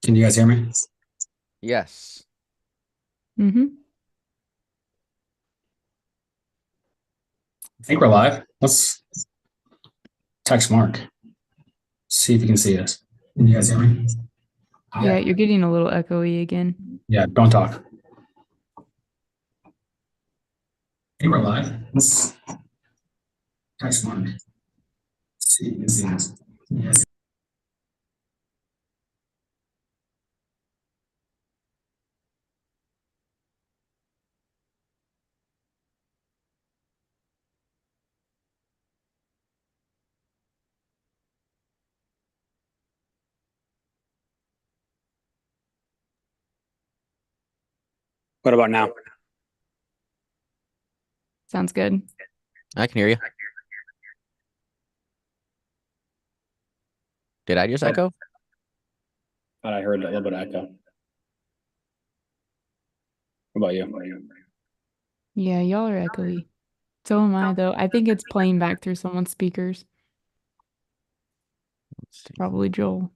Can you guys hear me? Yes. Mm-hmm. I think we're live. Let's text Mark. See if you can see us. Can you guys hear me? Yeah, you're getting a little echoey again. Yeah, don't talk. I think we're live. Let's text Mark. See if you can see us. Yes. What about now? Sounds good. I can hear you. Did I just echo? Thought I heard a little bit of echo. What about you? Yeah, y'all are echoey. So am I, though. I think it's playing back through someone's speakers. Let's see. Probably Joel.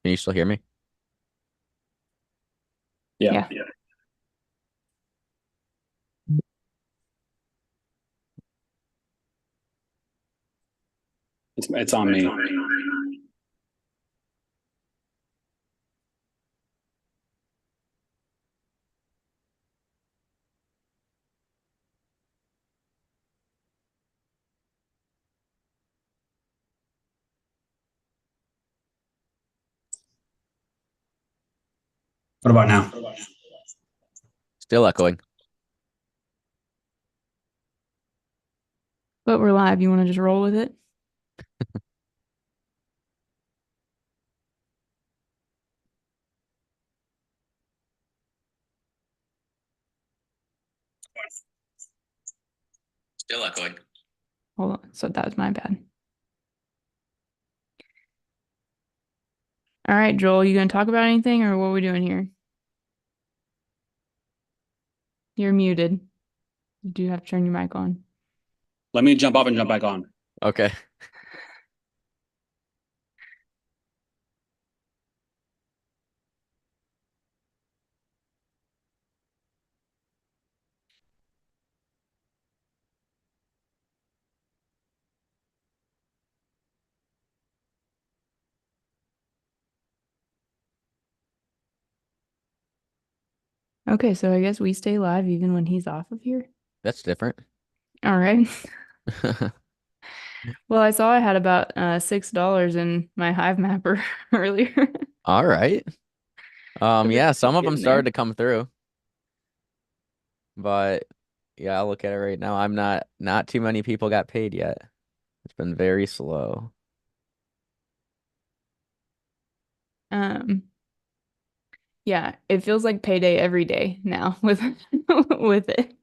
Can you still hear me? Yeah. It's on me. What about now? Still echoing. But we're live. You want to just roll with it? Still echoing. Hold on. So that was my bad. All right, Joel, you gonna talk about anything or what are we doing here? You're muted. You do have to turn your mic on. Let me jump off and jump back on. Okay. Okay, so I guess we stay live even when he's off of here. That's different. All right. Well, I saw I had about $6 in my Hive mapper earlier. All right. It's Yeah, some of them getting started there. to come through, but yeah, I'll look at it right now. I'm not too many people got paid yet. It's been very slow. Um, yeah, it feels like payday every day now with with it.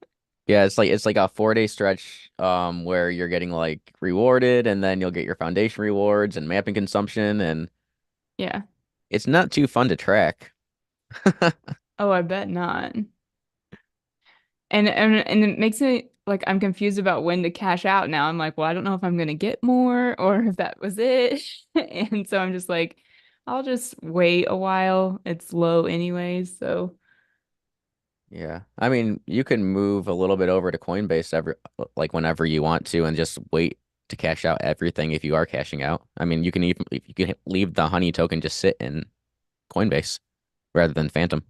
Yeah, it's like a 4-day stretch where you're getting like rewarded and then you'll get your foundation rewards and mapping consumption and Yeah. it's not too fun to track. Oh, I bet not. And it makes me like I'm confused about when to cash out now. I'm like, well, I don't know if I'm gonna get more or if that was it. And so I'm just like, I'll just wait a while. It's low anyways, so Yeah. I mean, you can move a little bit over to Coinbase like whenever you want to and just wait to cash out everything if you are cashing out. I mean, you can even you can leave the honey token just sit in Coinbase rather than Phantom.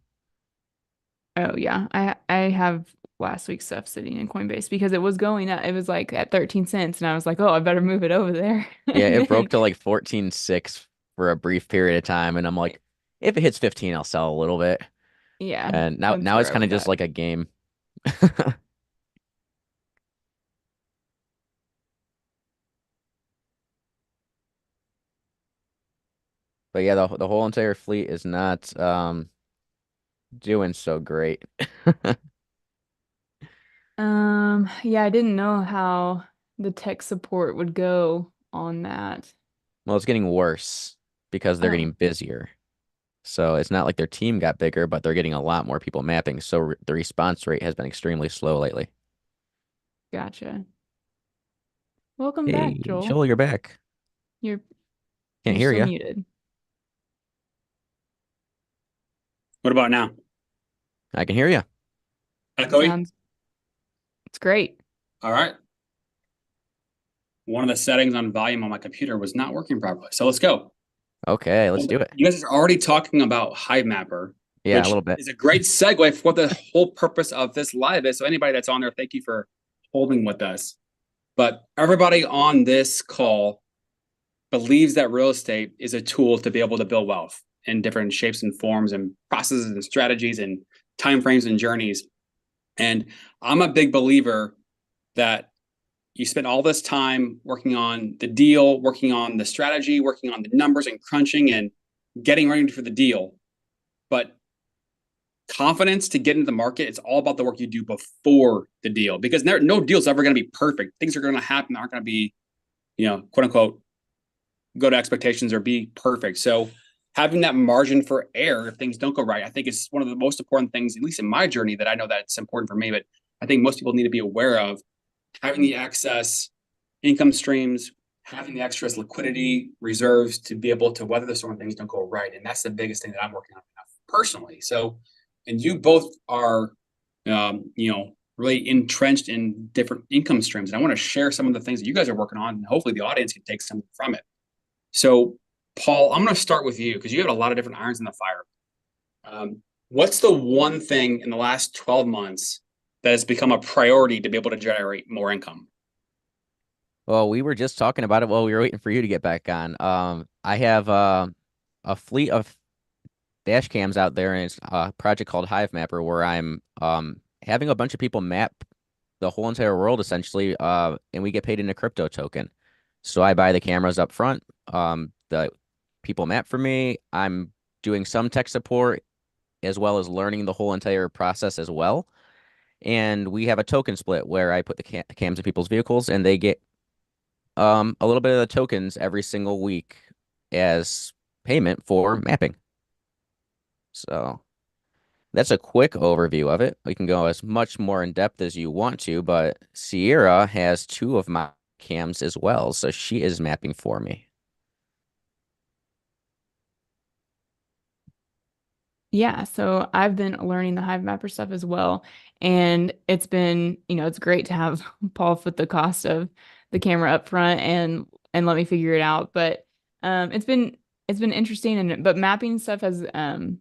oh yeah. I have last week's stuff sitting in Coinbase because it was going up. It was like at 13 cents and I was like, "Oh, I better move it over there." Yeah, And it broke then to like 14.6 for a brief period of time and I'm like, if it hits 15, I'll sell a little bit. yeah, And now that's now where it's I kind of was just at. like a game. But yeah, the whole entire fleet is not doing so great. Yeah, I didn't know how the tech support would go on that. Well, it's getting worse because they're Oh, getting busier. So it's not like their team got bigger, but they're getting a lot more people mapping. So the response rate has been extremely slow lately. Gotcha. Welcome Hey, back, Joel. Joel, you're back. You're Can't you're hear still you. muted. What about now? I can hear you. Echoey? It's great. All right. One of the settings on volume on my computer was not working properly. So let's go. Okay, let's do it. You guys are already talking about HiveMapper, Yeah, which a little bit. is a great segue for what the whole purpose of this live is. So anybody that's on there, thank you for holding with us. But everybody on this call believes that real estate is a tool to be able to build wealth in different shapes and forms and processes and strategies and timeframes and journeys. And I'm a big believer that you spend all this time working on the deal, working on the strategy, working on the numbers and crunching and getting ready for the deal. But confidence to get into the market, it's all about the work you do before the deal, because no deal's ever going to be perfect. Things are going to happen, aren't going to be, quote unquote, go to expectations or be perfect. So having that margin for error if things don't go right, I think is one of the most important things, at least in my journey, that I know that it's important for me, but I think most people need to be aware of. Having the excess income streams, having the extra liquidity reserves to be able to weather the storm, things don't go right. And that's the biggest thing that I'm working on personally. So, and you both are, really entrenched in different income streams. And I want to share some of the things that you guys are working on, and hopefully the audience can take something from it. So, Paul, I'm going to start with you because you have a lot of different irons in the fire. What's the one thing in the last 12 months that has become a priority to be able to generate more income? Well, we were just talking about it while we were waiting for you to get back on. I have a fleet of dash cams out there, and it's a project called HiveMapper where I'm having a bunch of people map the whole entire world essentially, and we get paid in a crypto token. So I buy the cameras up front. The people map for me. I'm doing some tech support as well as learning the whole entire process as well. And we have a token split where I put the cams in people's vehicles, and they get a little bit of the tokens every single week as payment for mapping. So that's a quick overview of it. We can go as much more in depth as you want to, but Sierra has 2 of my cams as well, so she is mapping for me. Yeah, so I've been learning the HiveMapper stuff as well. And it's been, it's great to have Paul foot the cost of the camera up front and let me figure it out. But it's been interesting, but mapping stuff has been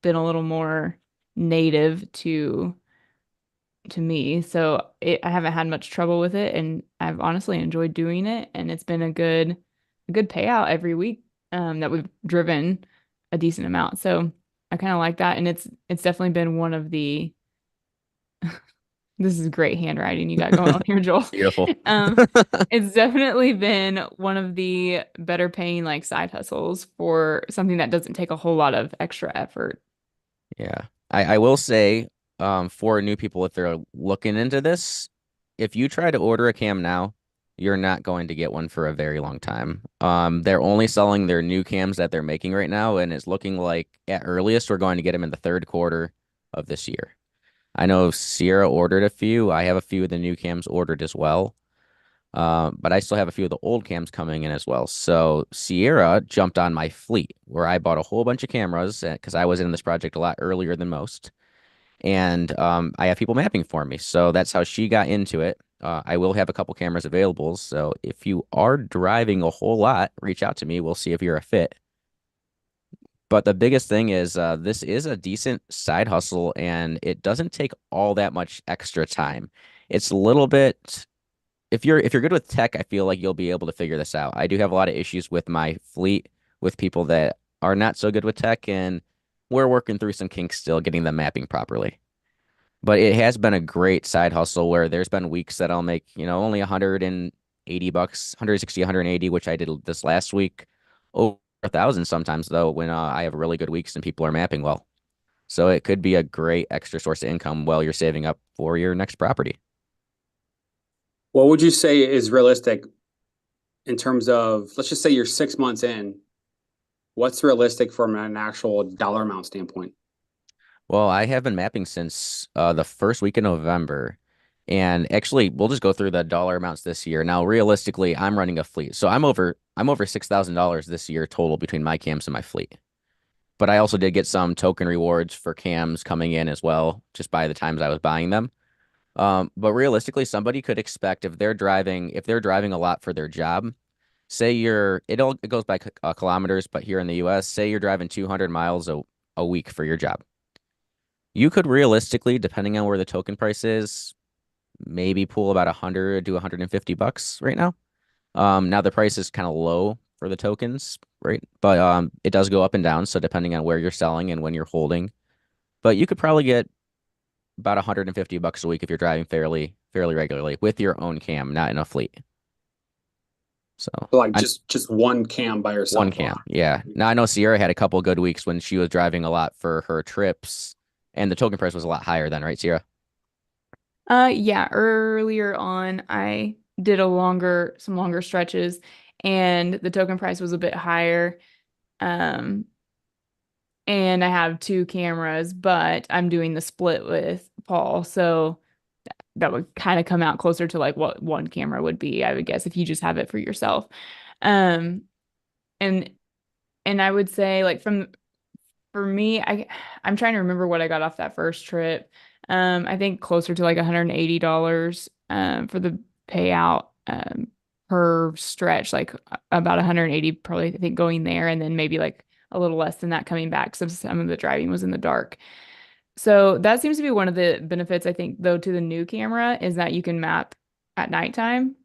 a little more native to me. So I haven't had much trouble with it, and I've honestly enjoyed doing it, and it's been a good payout every week that we've driven a decent amount. So I kind of like that, and it's definitely been one of the this is great handwriting you got going on here, Joel. Beautiful. It's definitely been one of the better paying like side hustles for something that doesn't take a whole lot of extra effort. Yeah. I will say, for new people, if they're looking into this, if you try to order a cam now, you're not going to get one for a very long time. They're only selling their new cams that they're making right now, and it's looking like at earliest we're going to get them in the 3rd quarter of this year. I know Sierra ordered a few. I have a few of the new cams ordered as well. But I still have a few of the old cams coming in as well. So Sierra jumped on my fleet where I bought a whole bunch of cameras because I was in this project a lot earlier than most. And I have people mapping for me. So that's how she got into it. I will have a couple cameras available. So if you are driving a whole lot, reach out to me. We'll see if you're a fit. But the biggest thing is this is a decent side hustle, and it doesn't take all that much extra time. It's a little bit, if you're good with tech, I feel like you'll be able to figure this out. I do have a lot of issues with my fleet with people that are not so good with tech, and we're working through some kinks still getting them mapping properly. But it has been a great side hustle where there's been weeks that I'll make, only $180, 160, 180, which I did this last week. Over 1,000 sometimes though, when I have really good weeks and people are mapping well. So it could be a great extra source of income while you're saving up for your next property. What would you say is realistic in terms of, let's just say you're 6 months in, what's realistic from an actual dollar amount standpoint? Well, I have been mapping since the first week of November. And actually, we'll just go through the dollar amounts this year. Now, realistically, I'm running a fleet. So I'm over $6,000 this year total between my cams and my fleet. But I also did get some token rewards for cams coming in as well, just by the times I was buying them. But realistically, somebody could expect if they're driving a lot for their job, say it goes by kilometers, but here in the US, say you're driving 200 miles a week for your job. You could realistically, depending on where the token price is, maybe pull about 100 to 150 bucks right now. Now the price is kind of low for the tokens, right? But it does go up and down, so depending on where you're selling and when you're holding. But you could probably get about 150 bucks a week if you're driving fairly regularly with your own cam, not in a fleet. So Like just one cam by yourself. one cam, yeah. Now I know Sierra had a couple good weeks when she was driving a lot for her trips, and the token price was a lot higher then, right, Sierra? Yeah, earlier on I did some longer stretches and the token price was a bit higher. Um, and I have two cameras, but I'm doing the split with Paul, so that would kind of come out closer to like what one camera would be, I would guess, if you just have it for yourself. Um, and and I would say like for me, I'm trying to remember what I got off that first trip. I think closer to like $180 for the payout per stretch, like about 180 probably I think going there, and then maybe like a little less than that coming back. So some of the driving was in the dark. So that seems to be one of the benefits, I think, though, to the new camera is that you can map at nighttime,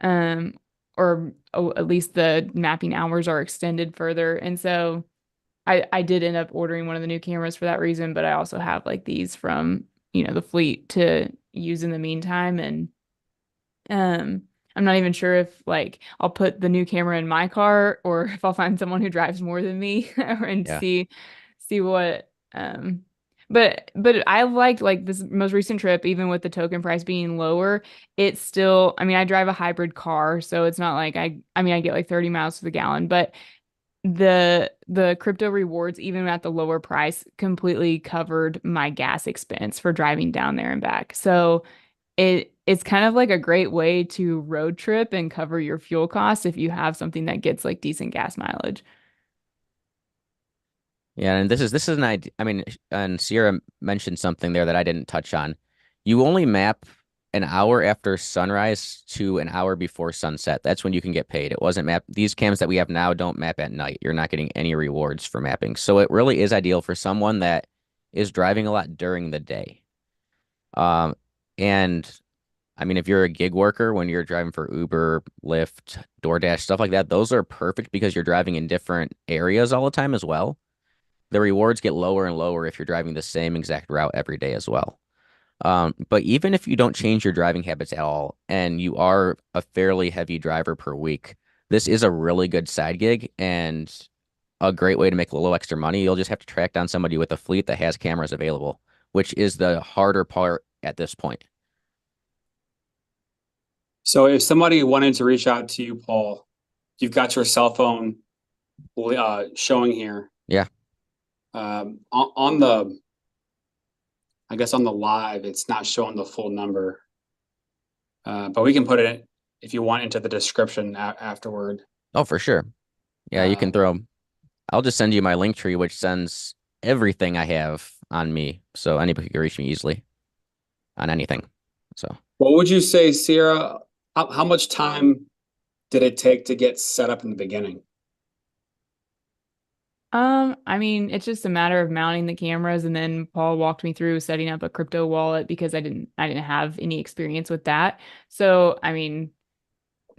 um, or at least the mapping hours are extended further. And so I did end up ordering one of the new cameras for that reason, but I also have like these from, the fleet to use in the meantime. And I'm not even sure if like I'll put the new camera in my car or if I'll find someone who drives more than me and Yeah. see what but I liked like this most recent trip, even with the token price being lower, it's still, I mean, I drive a hybrid car, so it's not like I get like 30 miles to the gallon, but the crypto rewards, even at the lower price, completely covered my gas expense for driving down there and back. So it's kind of like a great way to road trip and cover your fuel costs if you have something that gets like decent gas mileage. Yeah, and this is an idea. I mean, and Sierra mentioned something there that I didn't touch on. You only map an hour after sunrise to an hour before sunset. That's when you can get paid. It wasn't map. These cams that we have now don't map at night. You're not getting any rewards for mapping. So it really is ideal for someone that is driving a lot during the day. And I mean, if you're a gig worker, when you're driving for Uber, Lyft, DoorDash, stuff like that, those are perfect because you're driving in different areas all the time as well. The rewards get lower and lower if you're driving the same exact route every day as well. But even if you don't change your driving habits at all and you are a fairly heavy driver per week, this is a really good side gig and a great way to make a little extra money. You'll just have to track down somebody with a fleet that has cameras available, which is the harder part at this point. So if somebody wanted to reach out to you, Paul, you've got your cell phone showing here. Yeah. On the, I guess on the live, it's not showing the full number. But we can put it, if you want, into the description afterward. Oh, for sure. Yeah, you can I'll just send you my link tree, which sends everything I have on me. So anybody can reach me easily on anything. So what would you say, Sierra? How much time did it take to get set up in the beginning? I mean, it's just a matter of mounting the cameras, and then Paul walked me through setting up a crypto wallet because I didn't have any experience with that. So, I mean,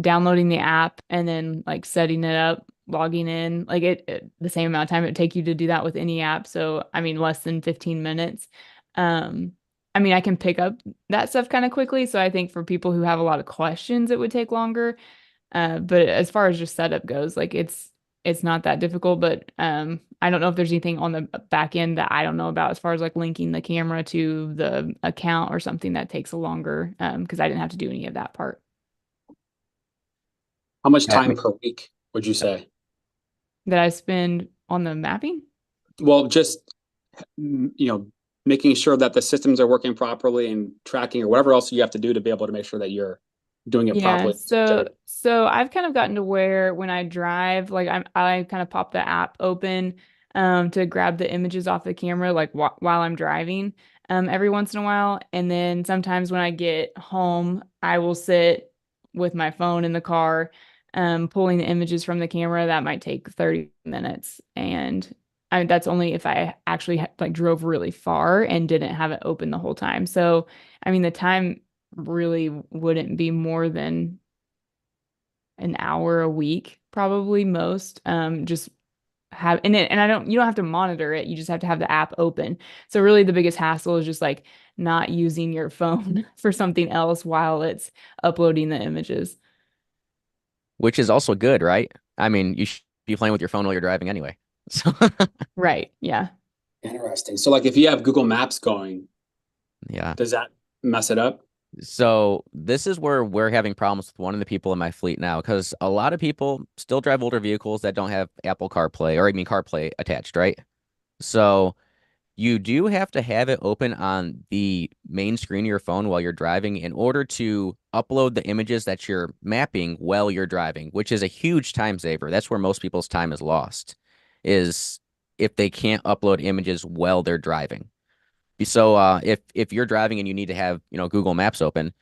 downloading the app and then like setting it up, logging in, like the same amount of time it would take you to do that with any app. So, I mean, less than 15 minutes. I mean, I can pick up that stuff kind of quickly. So I think for people who have a lot of questions, it would take longer. But as far as just setup goes, like it's not that difficult, but I don't know if there's anything on the back end that I don't know about as far as like linking the camera to the account or something that takes a longer because I didn't have to do any of that part. How much time per week would you say? that I spend on the mapping. Well, just making sure that the systems are working properly and tracking or whatever else you have to do to be able to make sure that you're doing it Yeah, properly. so I've kind of gotten to where when I drive, like I kind of pop the app open to grab the images off the camera like wh while I'm driving every once in a while, and then sometimes when I get home, I will sit with my phone in the car pulling the images from the camera. That might take 30 minutes, and that's only if I actually like drove really far and didn't have it open the whole time. So, I mean, the time really wouldn't be more than an hour a week, probably most. Just have and I don't you don't have to monitor it. You just have to have the app open. So really the biggest hassle is just like not using your phone for something else while it's uploading the images. Which is also good, right? I mean, you should be playing with your phone while you're driving anyway. So Right. Yeah. Interesting. So like if you have Google Maps going, yeah. does that mess it up? So this is where we're having problems with one of the people in my fleet now, because a lot of people still drive older vehicles that don't have Apple CarPlay, or I mean CarPlay attached, right? So you do have to have it open on the main screen of your phone while you're driving in order to upload the images that you're mapping while you're driving, which is a huge time saver. That's where most people's time is lost, is if they can't upload images while they're driving. So if you're driving and you need to have, Google Maps open,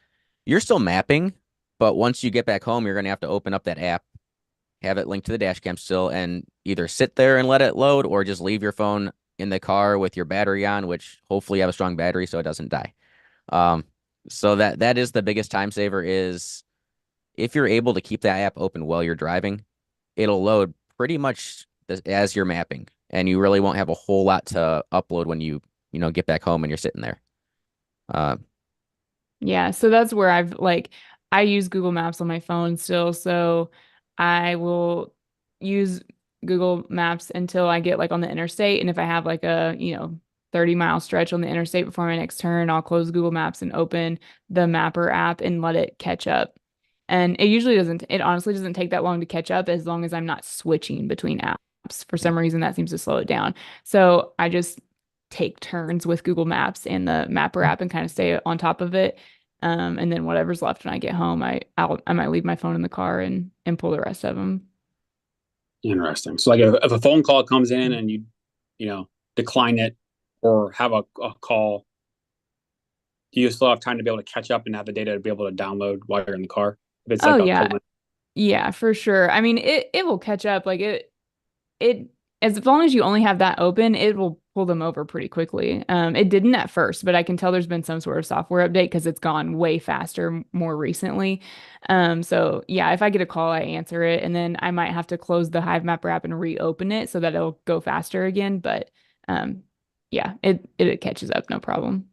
you're still mapping, but once you get back home, you're going to have to open up that app, have it linked to the dash cam still, and either sit there and let it load or just leave your phone in the car with your battery on, which hopefully you have a strong battery so it doesn't die. Um, so that is the biggest time saver, is if you're able to keep that app open while you're driving, it'll load pretty much as you're mapping, and you really won't have a whole lot to upload when you get back home and you're sitting there. Uh, Yeah, so that's where I use Google Maps on my phone still, so I will use Google Maps until I get like on the interstate, and if I have like a, 30-mile stretch on the interstate before my next turn, I'll close Google Maps and open the Mapper app and let it catch up. And it honestly doesn't take that long to catch up as long as I'm not switching between apps. For yeah. some reason, that seems to slow it down. So I just take turns with Google Maps and the Mapper app and kind of stay on top of it. And then whatever's left when I get home, I might leave my phone in the car and pull the rest of them. Interesting. So like if a phone call comes in and you decline it or have a call, do you still have time to be able to catch up and have the data to be able to download while you're in the car? If it's Oh like a yeah, cold. yeah, for sure. I mean, it will catch up. Like it as long as you only have that open, it will pull them over pretty quickly. It didn't at first, but I can tell there's been some sort of software update because it's gone way faster more recently. So yeah, if I get a call, I answer it, and then I might have to close the Hive Mapper app and reopen it so that it'll go faster again. But um, yeah, it catches up, no problem.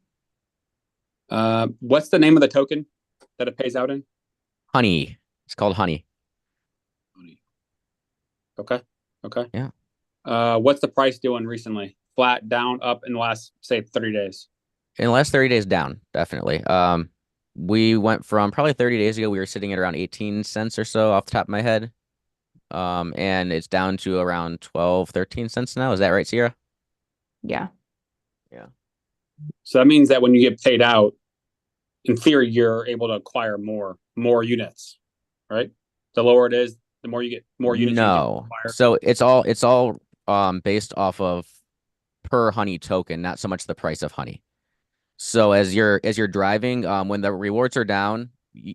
What's the name of the token that it pays out in? Honey. It's called Honey. Okay. Okay. Yeah. What's the price doing recently? Flat, down, up in the last, say, 30 days? In the last 30 days down, definitely. We went from probably 30 days ago, we were sitting at around 18 cents or so off the top of my head. And it's down to around 12, 13 cents now. Is that right, Sierra? Yeah. Yeah. So that means that when you get paid out, in theory, you're able to acquire more units, right? The lower it is, the more you get, more units you can No. acquire. So it's all based off of per honey token, not so much the price of honey. So as you're driving, when the rewards are down,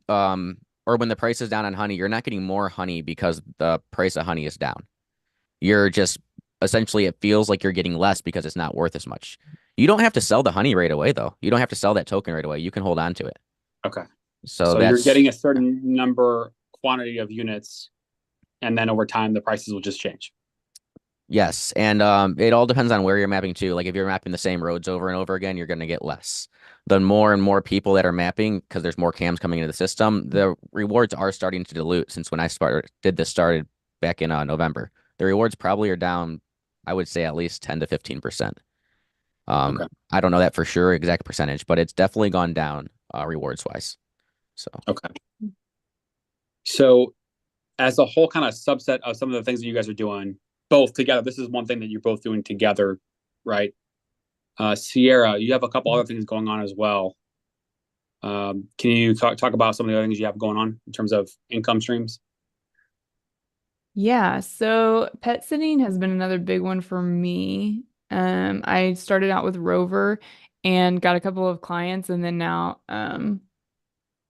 or when the price is down on honey, you're not getting more honey because the price of honey is down. You're just essentially, it feels like you're getting less because it's not worth as much. You don't have to sell the honey right away, though. You don't have to sell that token right away. You can hold on to it. Okay. So So you're that's getting a certain number quantity of units, and then over time the prices will just change. yes, and it all depends on where you're mapping to. Like if you're mapping the same roads over and over again, you're going to get less. The more and more people that are mapping, because there's more cams coming into the system, the rewards are starting to dilute. Since when I started back in November, the rewards probably are down, I would say at least 10 to 15%. Okay. I don't know that for sure exact percentage, but it's definitely gone down rewards wise. So Okay. So as a whole kind of subset of some of the things that you guys are doing, both together. This is one thing that you're both doing together, right? Sierra, you have a couple other things going on as well. Can you talk about some of the other things you have going on in terms of income streams? Yeah, so pet sitting has been another big one for me. I started out with Rover and got a couple of clients, and then now I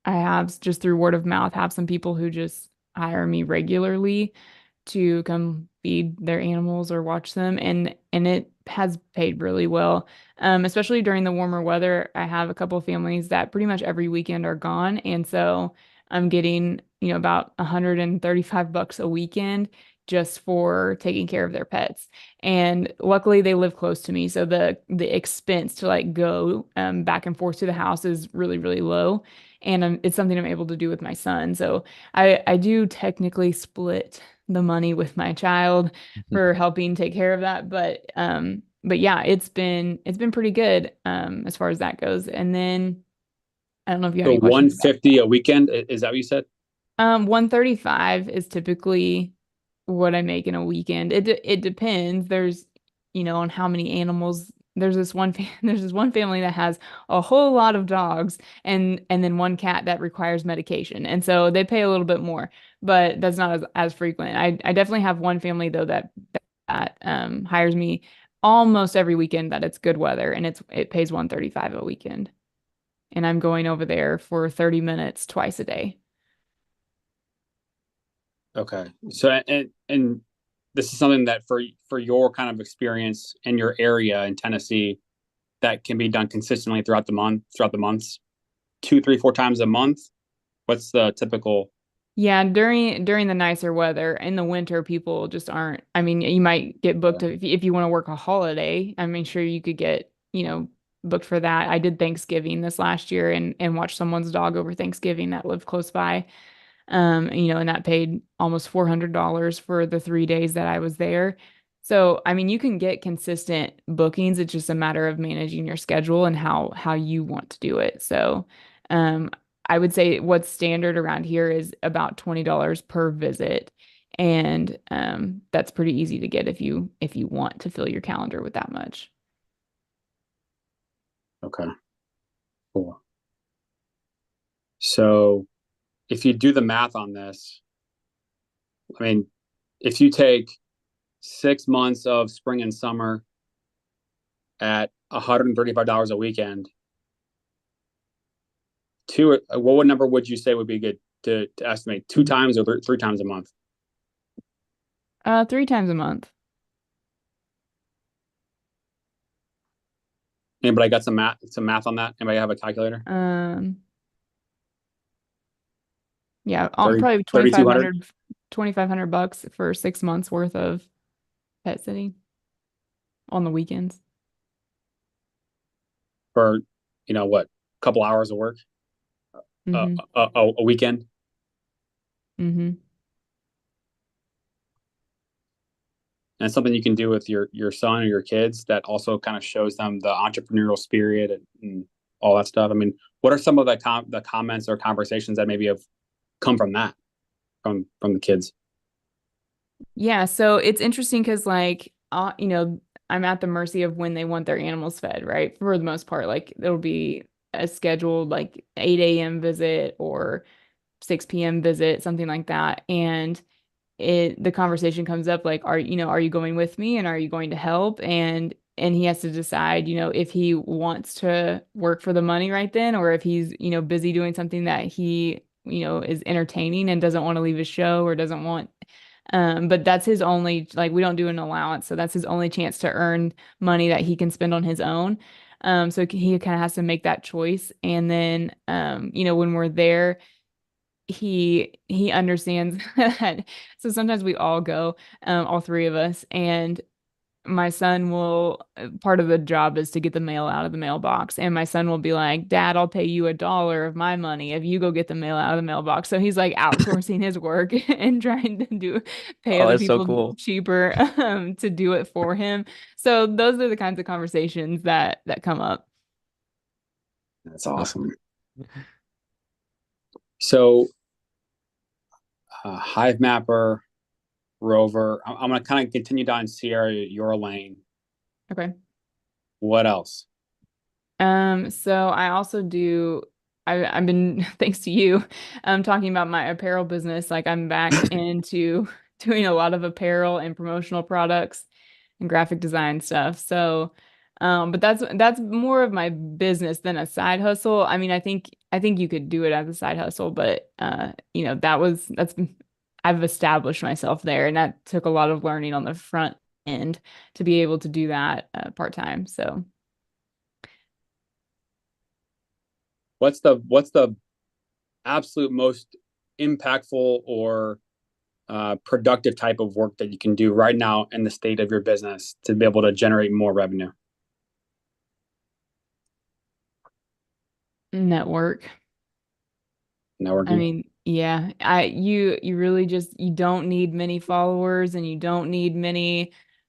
have just through word of mouth have some people who just hire me regularly to come feed their animals or watch them, and it has paid really well. Especially during the warmer weather, I have a couple of families that pretty much every weekend are gone, and so I'm getting, about $135 a weekend just for taking care of their pets. And luckily they live close to me, so the expense to like go back and forth to the house is really, really low. And it's something I'm able to do with my son. So I do technically split the money with my child for helping take care of that. But yeah, it's been pretty good as far as that goes. And then I don't know if you have So any questions about 150 a weekend, is that what you said? 135 is typically what I make in a weekend. It depends. There's, on how many animals. There's this one family that has a whole lot of dogs and then one cat that requires medication. And so they pay a little bit more, but that's not as frequent. I definitely have one family though that hires me almost every weekend that it's good weather, and it pays 135 a weekend. And I'm going over there for 30 minutes twice a day. Okay. So and this is something that for your kind of experience in your area in Tennessee that can be done consistently throughout the months, 2, 3, 4 times a month. What's the typical? Yeah, during the nicer weather. In the winter, people just aren't. I mean, you might get booked if you want to work a holiday. I mean, sure you could get, booked for that. I did Thanksgiving this last year and watched someone's dog over Thanksgiving that lived close by. And that paid almost $400 for the 3 days that I was there. So, I mean, you can get consistent bookings. It's just a matter of managing your schedule and how you want to do it. So, um, I would say what's standard around here is about $20 per visit. And that's pretty easy to get if you want to fill your calendar with that much. Okay, cool. So if you do the math on this, I mean, if you take 6 months of spring and summer at $135 a weekend, what number would you say would be good to estimate? 2 times or 3 times a month? 3 times a month. Anybody got some math on that? Anybody have a calculator? Um, yeah, 30, probably 3,200 $2,500 for 6 months worth of pet sitting on the weekends. for, what, a couple hours of work Mm-hmm. a weekend. Mm-hmm. And it's something you can do with your son or your kids that also kind of shows them the entrepreneurial spirit and all that stuff. I mean, what are some of the comments or conversations that maybe have come from that from the kids? Yeah, so it's interesting because I'm at the mercy of when they want their animals fed, right? For the most part, like it'll be a scheduled like 8 a.m. visit or 6 p.m. visit, something like that. And the conversation comes up like, are you going with me and are you going to help? And he has to decide, if he wants to work for the money right then, or if he's, busy doing something that he, is entertaining and doesn't want to leave his show or doesn't want. But that's his only, like, we don't do an allowance, so that's his only chance to earn money that he can spend on his own. So he kind of has to make that choice. And then, when we're there, he understands that. So sometimes we all go, all three of us, and my son will, part of the job is to get the mail out of the mailbox, and my son will be like, Dad, I'll pay you $1 of my money if you go get the mail out of the mailbox. So he's like outsourcing his work and trying to pay Oh, other that's so people cool. cheaper to do it for him. So those are the kinds of conversations that come up. That's awesome. So, Hive Mapper, Rover. I'm gonna kind of continue down Sierra, your lane. Okay. What else? So I also do, I've been, thanks to you, talking about my apparel business. Like I'm back into doing a lot of apparel and promotional products and graphic design stuff. So, but that's more of my business than a side hustle. I mean, I think you could do it as a side hustle, but that's I've established myself there, and that took a lot of learning on the front end to be able to do that part time. So. What's the absolute most impactful or productive type of work that you can do right now in the state of your business to be able to generate more revenue? Network. I Networking. mean, yeah, you really just you don't need many followers and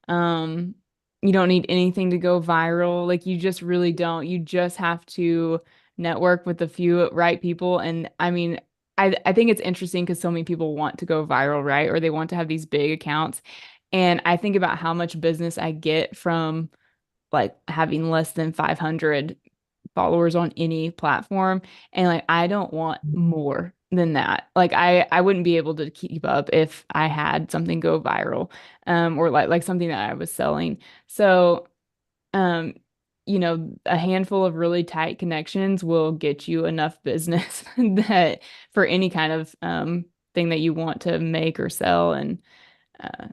um you don't need anything to go viral. Like you just really don't. You just have to network with a few right people. And I mean, I think it's interesting because so many people want to go viral, right? Or they want to have these big accounts. And I think about how much business I get from like having less than 500 followers on any platform, and like I don't want more than that. Like I wouldn't be able to keep up if I had something go viral, or like something that I was selling. So um a handful of really tight connections will get you enough business that for any kind of thing that you want to make or sell. And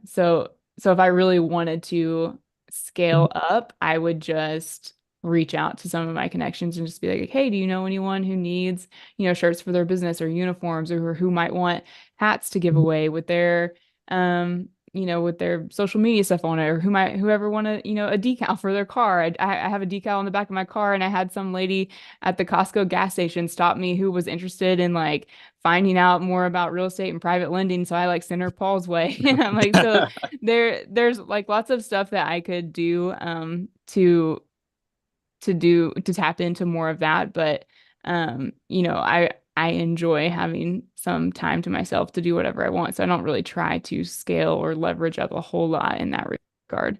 so if I really wanted to scale up, I would just reach out to some of my connections and just be like, hey, do you know anyone who needs, shirts for their business or uniforms, or who might want hats to give away with their with their social media stuff on it, or whoever want to, a decal for their car. I have a decal on the back of my car, and I had some lady at the Costco gas station stop me who was interested in like finding out more about real estate and private lending. So I like sent her Paul's way. And I'm like, so there's like lots of stuff that I could do to tap into more of that. But I enjoy having some time to myself to do whatever I want. So I don't really try to scale or leverage up a whole lot in that regard.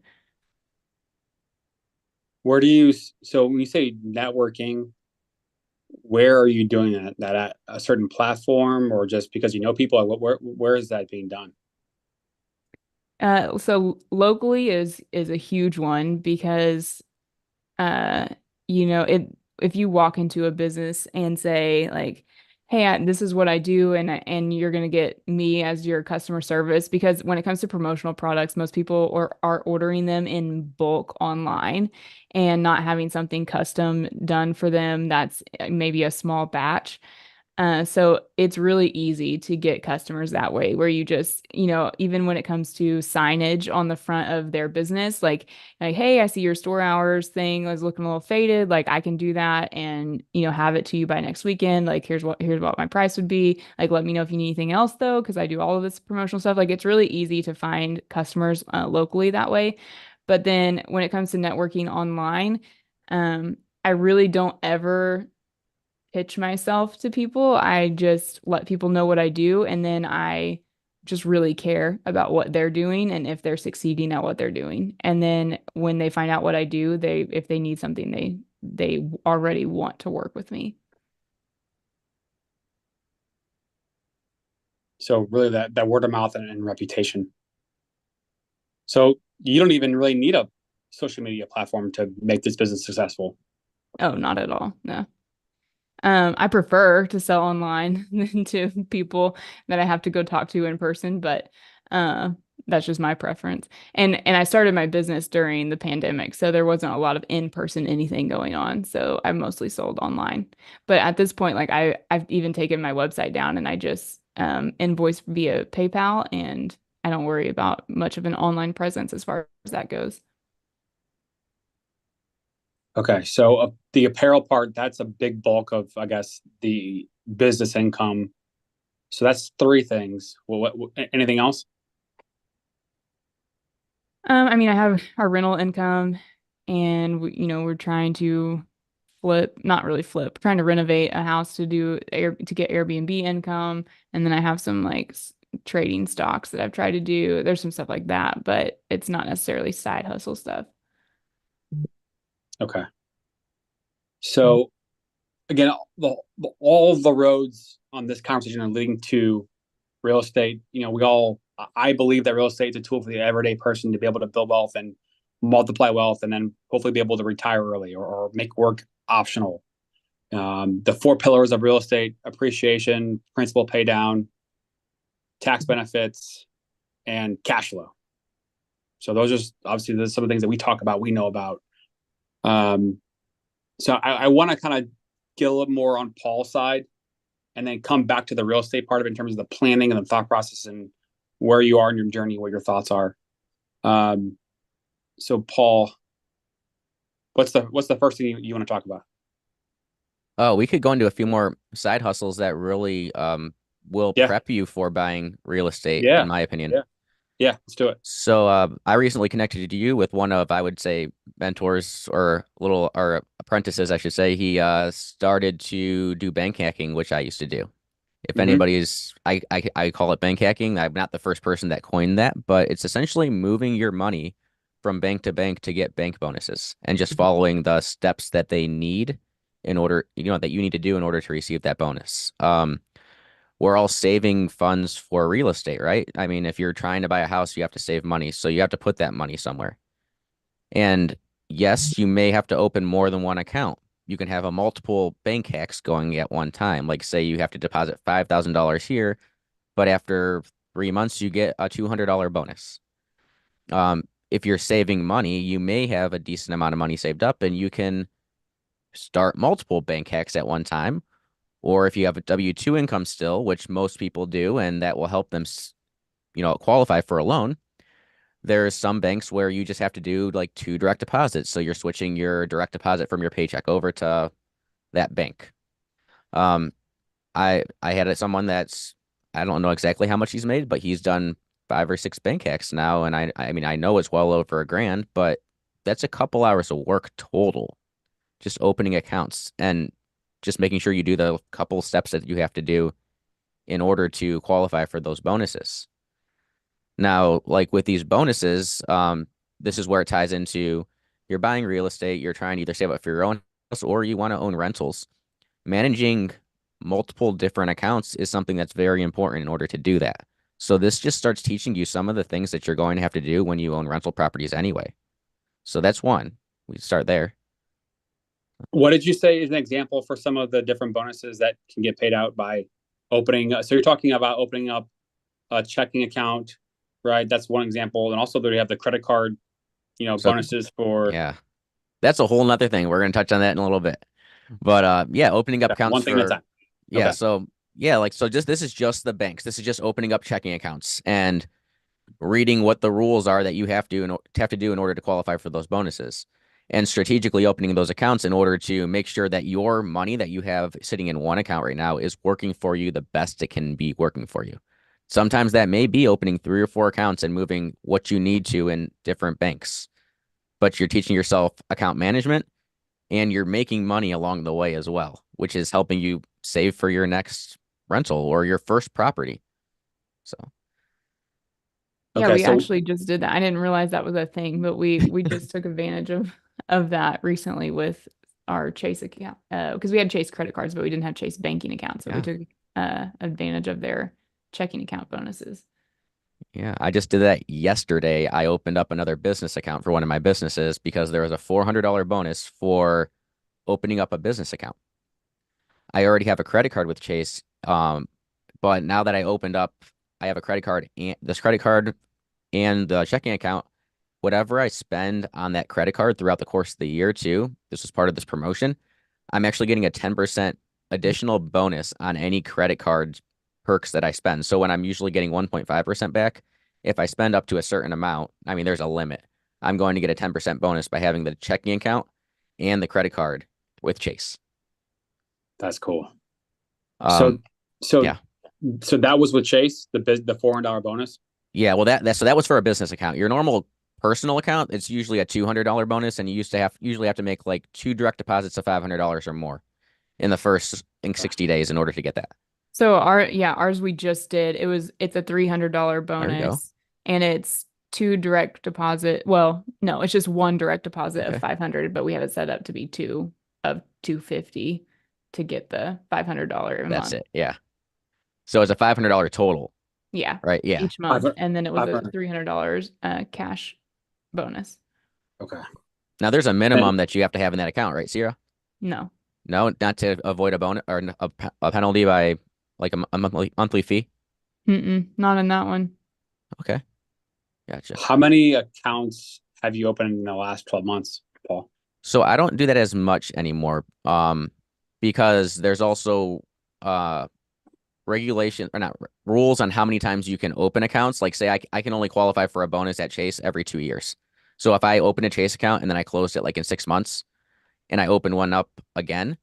Where do you, so when you say networking, where are you doing that? That at a certain platform or just because you know people? Where is that being done? So locally is a huge one because uh it if you walk into a business and say like, hey, this is what I do, and you're going to get me as your customer service, because when it comes to promotional products, most people are ordering them in bulk online and not having something custom done for them that's maybe a small batch. So it's really easy to get customers that way, where you just, even when it comes to signage on the front of their business, like, hey, I see your store hours thing is looking a little faded. Like I can do that and, have it to you by next weekend. Like here's what my price would be. Like, let me know if you need anything else though, because I do all of this promotional stuff. Like it's really easy to find customers locally that way. But then when it comes to networking online, I really don't ever pitch myself to people. I just let people know what I do, and then I just really care about what they're doing and if they're succeeding at what they're doing. And then when they find out what I do, if they need something, they already want to work with me. So really that word of mouth and reputation. So you don't even really need a social media platform to make this business successful. Oh, not at all. No. I prefer to sell online than to people that I have to go talk to in person, but uh, that's just my preference. And I started my business during the pandemic, so there wasn't a lot of in-person anything going on. So I mostly sold online. But at this point, like I've even taken my website down and I just invoice via PayPal, and I don't worry about much of an online presence as far as that goes. Okay, so the apparel part, that's a big bulk of, I guess, the business income. So that's three things. Well, anything else? I mean, I have our rental income, and we're trying to not really flip, trying to renovate a house to get Airbnb income, and then I have some like trading stocks that I've tried to do. There's some stuff like that, but it's not necessarily side hustle stuff. Okay. So again, all the roads on this conversation are leading to real estate. I believe that real estate is a tool for the everyday person to be able to build wealth and multiply wealth, and then hopefully be able to retire early or make work optional. The 4 pillars of real estate: appreciation, principal pay down, tax benefits, and cash flow. So those are obviously some of the things that we talk about, we know about. So I want to kind of get a little more on Paul's side and then come back to the real estate part of it in terms of the planning and the thought process and where you are in your journey, what your thoughts are. So Paul, what's the first thing you want to talk about? Oh, we could go into a few more side hustles that really will prep you for buying real estate, in my opinion. Yeah, let's do it. So I recently connected you with one of, I would say, mentors or apprentices, I should say. He started to do bank hacking, which I used to do. If anybody's, I call it bank hacking. I'm not the first person that coined that, but it's essentially moving your money from bank to bank to get bank bonuses and just following the steps that they need in order, that you need to do in order to receive that bonus. We're all saving funds for real estate, right? I mean, if you're trying to buy a house, you have to save money. So you have to put that money somewhere. And yes, you may have to open more than one account. You can have a multiple bank hacks going at one time. Like say you have to deposit $5,000 here, but after 3 months, you get a $200 bonus. If you're saving money, you may have a decent amount of money saved up and you can start multiple bank hacks at one time. Or if you have a W-2 income still, which most people do, and that will help them, qualify for a loan. There's some banks where you just have to do like 2 direct deposits. So you're switching your direct deposit from your paycheck over to that bank. I had someone that's, I don't know exactly how much he's made, but he's done 5 or 6 bank hacks now. And I mean, I know it's well over $1,000, but that's a couple hours of work total, just opening accounts and just making sure you do the couple steps that you have to do in order to qualify for those bonuses. Now, like with these bonuses, this is where it ties into you're buying real estate, you're trying to either save up for your own house or you want to own rentals. Managing multiple different accounts is something that's very important in order to do that. So this just starts teaching you some of the things that you're going to have to do when you own rental properties anyway. So that's one. We start there. What did you say is an example for some of the different bonuses that can get paid out by opening? So you're talking about opening up a checking account, right? That's one example. And also they have the credit card, bonuses for. Yeah, that's a whole nother thing. We're going to touch on that in a little bit. But opening up accounts one thing at a time. Yeah, okay. This is just the banks. This is just opening up checking accounts and reading what the rules are that you have to do in order to qualify for those bonuses. And strategically opening those accounts in order to make sure that your money that you have sitting in one account right now is working for you the best it can be working for you. Sometimes that may be opening 3 or 4 accounts and moving what you need to in different banks. But you're teaching yourself account management and you're making money along the way as well, which is helping you save for your next rental or your first property. So. Yeah, we actually just did that. I didn't realize that was a thing, but we just took advantage of that recently with our Chase account because we had Chase credit cards, but we didn't have Chase banking accounts. So we took advantage of their checking account bonuses. Yeah, I just did that yesterday. I opened up another business account for one of my businesses because there was a $400 bonus for opening up a business account. I already have a credit card with Chase, but now that I have a credit card and this credit card and the checking account, whatever I spend on that credit card throughout the course of the year too, this was part of this promotion, I'm actually getting a 10% additional bonus on any credit card perks that I spend. So when I'm usually getting 1.5% back, if I spend up to a certain amount, I mean, there's a limit. I'm going to get a 10% bonus by having the checking account and the credit card with Chase. That's cool. Yeah. So that was with Chase, the $400 bonus. Yeah, well, that was for a business account. Your normal personal account, it's usually a $200 bonus, and you usually have to make like 2 direct deposits of $500 or more in the first 60 days in order to get that. So ours we just did. It's a $300 There we go. bonus and it's two direct deposit. Well, no, it's just one direct deposit of Okay. 500, but we have it set up to be two of 250 to get the $500 a That's month. it. Yeah. So it's a $500 total, Yeah, right? Yeah. each month. And then it was a 500. $300 cash bonus. Okay. Now there's a And minimum that you have to have in that account, right, Sierra? No. No, not to avoid a bonus or a penalty by like a monthly fee. Not in that one. Okay. Gotcha. how many accounts have you opened in the last 12 months, Paul? So I don't do that as much anymore. Because there's also regulation or not rules on how many times you can open accounts. Like say I can only qualify for a bonus at Chase every 2 years. So if I open a Chase account and then I closed it like in 6 months and I open one up again,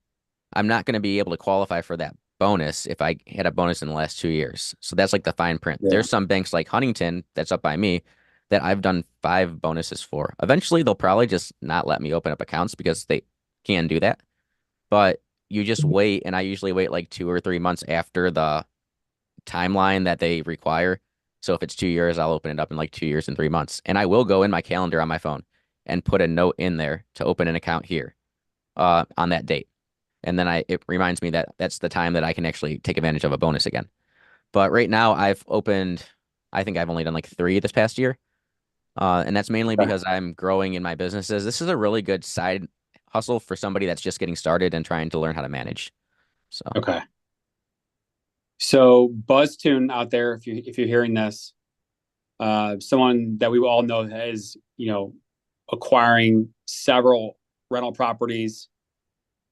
I'm not going to be able to qualify for that bonus if I had a bonus in the last 2 years. So that's like the fine print. Yeah. There's some banks like Huntington that's up by me that I've done 5 bonuses for. Eventually, they'll probably just not let me open up accounts because they can do that. But you just wait, and I usually wait like 2 or 3 months after the timeline that they require. So if it's 2 years, I'll open it up in like 2 years and 3 months. And I will go in my calendar on my phone and put a note in there to open an account here on that date. And then it reminds me that that's the time that I can actually take advantage of a bonus again. But right now I think I've only done like 3 this past year. And that's mainly Okay. because I'm growing in my businesses. This is a really good side hustle for somebody that's just getting started and trying to learn how to manage. So, Okay. So BuzzTune out there, if you're hearing this, someone that we all know is, acquiring several rental properties,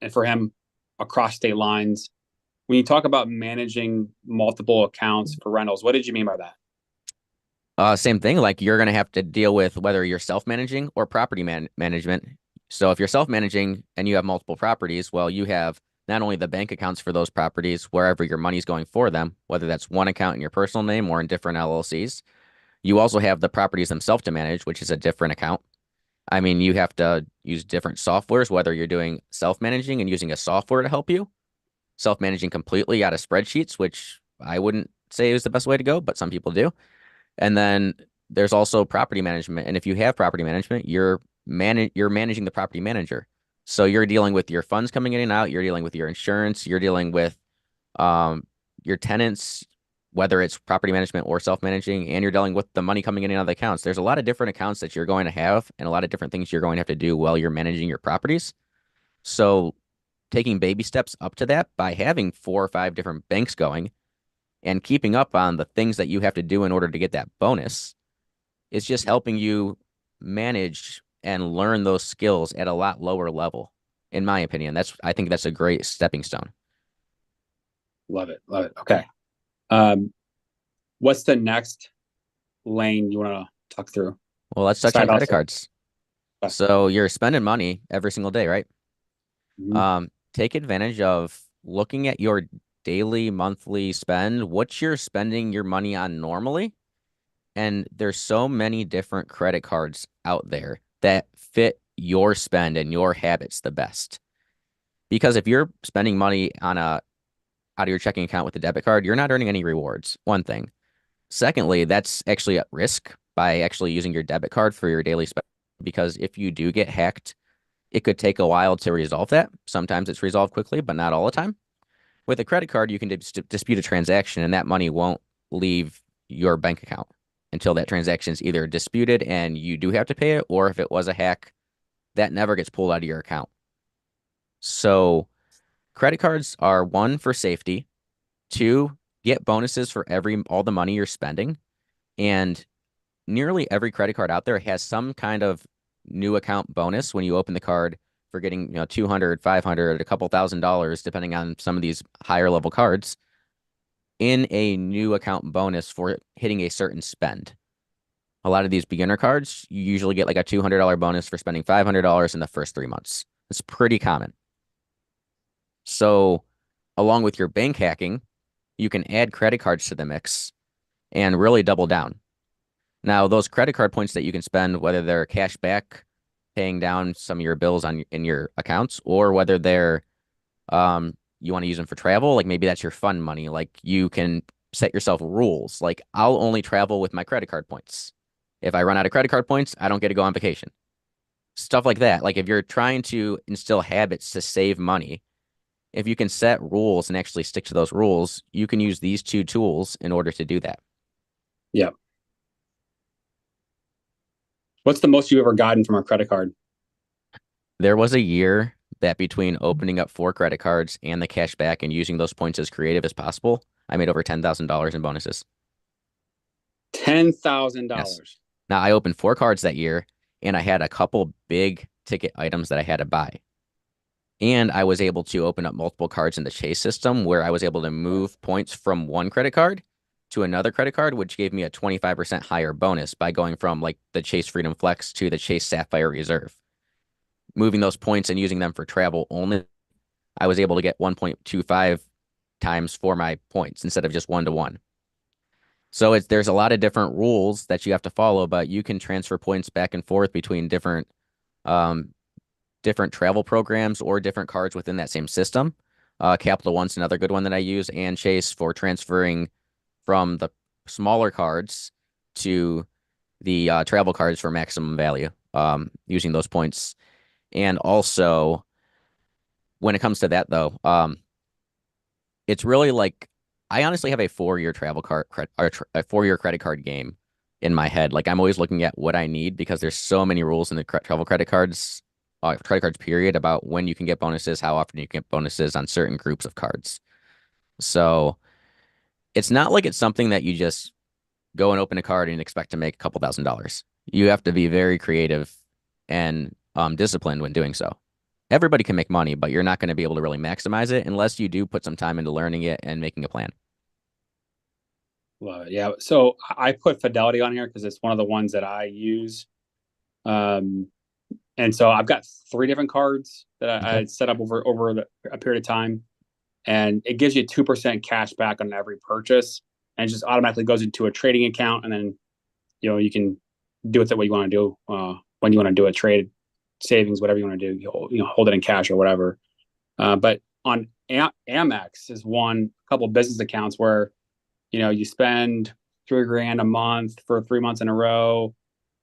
and for him across state lines. When you talk about managing multiple accounts for rentals, what did you mean by that? same thing. Like you're going to have to deal with whether you're self-managing or property management. So if you're self-managing and you have multiple properties, well, you have not only the bank accounts for those properties, wherever your money's going for them, whether that's one account in your personal name or in different LLCs. You also have the properties themselves to manage, which is a different account. I mean, you have to use different softwares, whether you're doing self-managing and using a software to help you, self-managing completely out of spreadsheets, which I wouldn't say is the best way to go, but some people do. And then there's also property management. And if you have property management, you're managing the property manager. So you're dealing with your funds coming in and out, you're dealing with your insurance, you're dealing with your tenants, whether it's property management or self-managing, and you're dealing with the money coming in and out of the accounts. There's a lot of different accounts that you're going to have and a lot of different things you're going to have to do while you're managing your properties. So taking baby steps up to that by having 4 or 5 different banks going and keeping up on the things that you have to do in order to get that bonus is just helping you manage and learn those skills at a lot lower level. In my opinion, I think that's a great stepping stone. Love it. Love it. Okay. What's the next lane you want to talk through? Well, let's touch on Side credit hustle. cards. Okay. So you're spending money every single day, right? Mhm. Take advantage of looking at your daily, monthly spend, what you're spending your money on normally. And there's so many different credit cards out there that fit your spend and your habits the best. Because if you're spending money out of your checking account with a debit card, you're not earning any rewards. One thing. Secondly, that's actually at risk by actually using your debit card for your daily spend. Because if you do get hacked, it could take a while to resolve that. Sometimes it's resolved quickly, but not all the time. With a credit card, you can dispute a transaction and that money won't leave your bank account until that transaction is either disputed and you do have to pay it, or if it was a hack, that never gets pulled out of your account. So credit cards are 1 for safety, 2, get bonuses for all the money you're spending. And nearly every credit card out there has some kind of new account bonus when you open the card for getting, 200, 500, a couple $1,000s, depending on some of these higher level cards in a new account bonus for hitting a certain spend. A lot of these beginner cards, you usually get like a $200 bonus for spending $500 in the first 3 months. It's pretty common. So along with your bank hacking, you can add credit cards to the mix and really double down. Now, those credit card points that you can spend, whether they're cash back, paying down some of your bills in your accounts, or whether they're you want to use them for travel, like maybe that's your fun money. Like you can set yourself rules. Like I'll only travel with my credit card points. If I run out of credit card points, I don't get to go on vacation. Stuff like that. Like if you're trying to instill habits to save money, if you can set rules and actually stick to those rules, you can use these two tools in order to do that. Yeah. What's the most you've ever gotten from a credit card? There was a year that between opening up 4 credit cards and the cash back and using those points as creative as possible, I made over $10,000 in bonuses. $10,000. Yes. Now I opened 4 cards that year and I had a couple big ticket items that I had to buy. And I was able to open up multiple cards in the Chase system where I was able to move points from one credit card to another credit card, which gave me a 25% higher bonus by going from like the Chase Freedom Flex to the Chase Sapphire Reserve. Moving those points and using them for travel only, I was able to get 1.25 times for my points instead of just 1-to-1. So there's a lot of different rules that you have to follow, but you can transfer points back and forth between um, different travel programs or different cards within that same system. Capital One's another good one that I use, and Chase for transferring from the smaller cards to the travel cards for maximum value, using those points. And also, when it comes to that, though, it's really like I honestly have a 4-year travel card or a 4-year credit card game in my head. Like I'm always looking at what I need because there's so many rules in the travel credit cards period about when you can get bonuses, how often you can get bonuses on certain groups of cards. So it's not like it's something that you just go and open a card and expect to make a couple $1,000s. You have to be very creative and disciplined when doing so. Everybody can make money, but you're not going to be able to really maximize it unless you do put some time into learning it and making a plan. Love it. Yeah. So I put Fidelity on here because it's one of the ones that I use. And so I've got 3 different cards that I set up over a period of time, and it gives you 2% cash back on every purchase, and it just automatically goes into a trading account, and then you can do with it what you want to do when you want to do a trade, savings, whatever you want to do. Hold it in cash or whatever. But on Amex is a couple of business accounts where you spend $3,000 a month for 3 months in a row,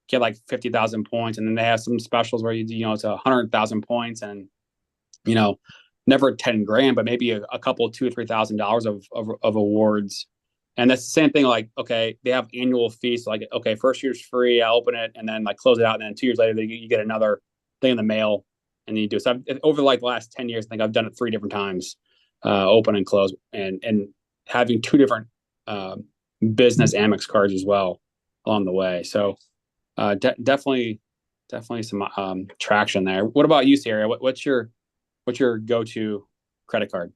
get like 50,000 points, and then they have some specials where it's 100,000 points, and never 10 grand, but maybe a couple $2,000 or $3,000 of awards. And that's the same thing. Like, okay, they have annual fees. So like, okay, first year's free. I open it and then like close it out, and then 2 years later you get another thing in the mail, and you do it. So over like the last 10 years, I think I've done it 3 different times, open and close, and having 2 different business Amex cards as well along the way. So definitely some traction there. What about you, Sarah? What's your go-to credit card?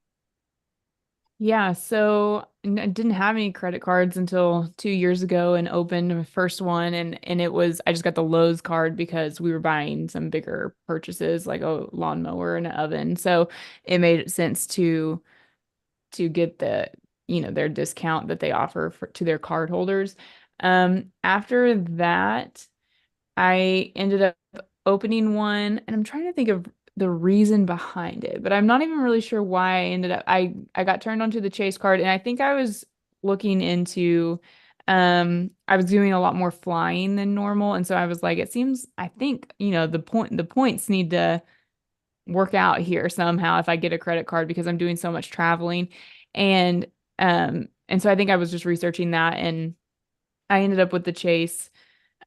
Yeah, so I didn't have any credit cards until 2 years ago and opened my first one, and I just got the Lowe's card because we were buying some bigger purchases like a lawnmower and an oven. So it made sense to get their discount that they offer to their card holders. After that, I ended up opening one, and I'm trying to think of the reason behind it, but I'm not even really sure why I got turned onto the Chase card, and I think I was looking into I was doing a lot more flying than normal, and so I was like, I think the points need to work out here somehow if I get a credit card because I'm doing so much traveling. And so I think I was just researching that, and I ended up with the Chase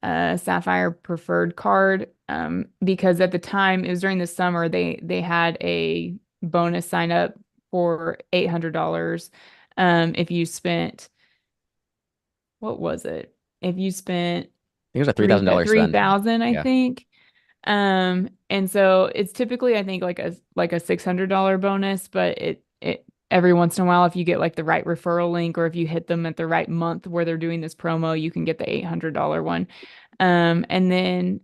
Sapphire Preferred card, because at the time it was during the summer they had a bonus sign up for $800 if you spent, what was it? If you spent I think it was a $3,000 spend. 3,000, I Yeah. think. And so it's typically, I think, like a $600 bonus, but it every once in a while, if you get like the right referral link or if you hit them at the right month where they're doing this promo, you can get the $800 one. And then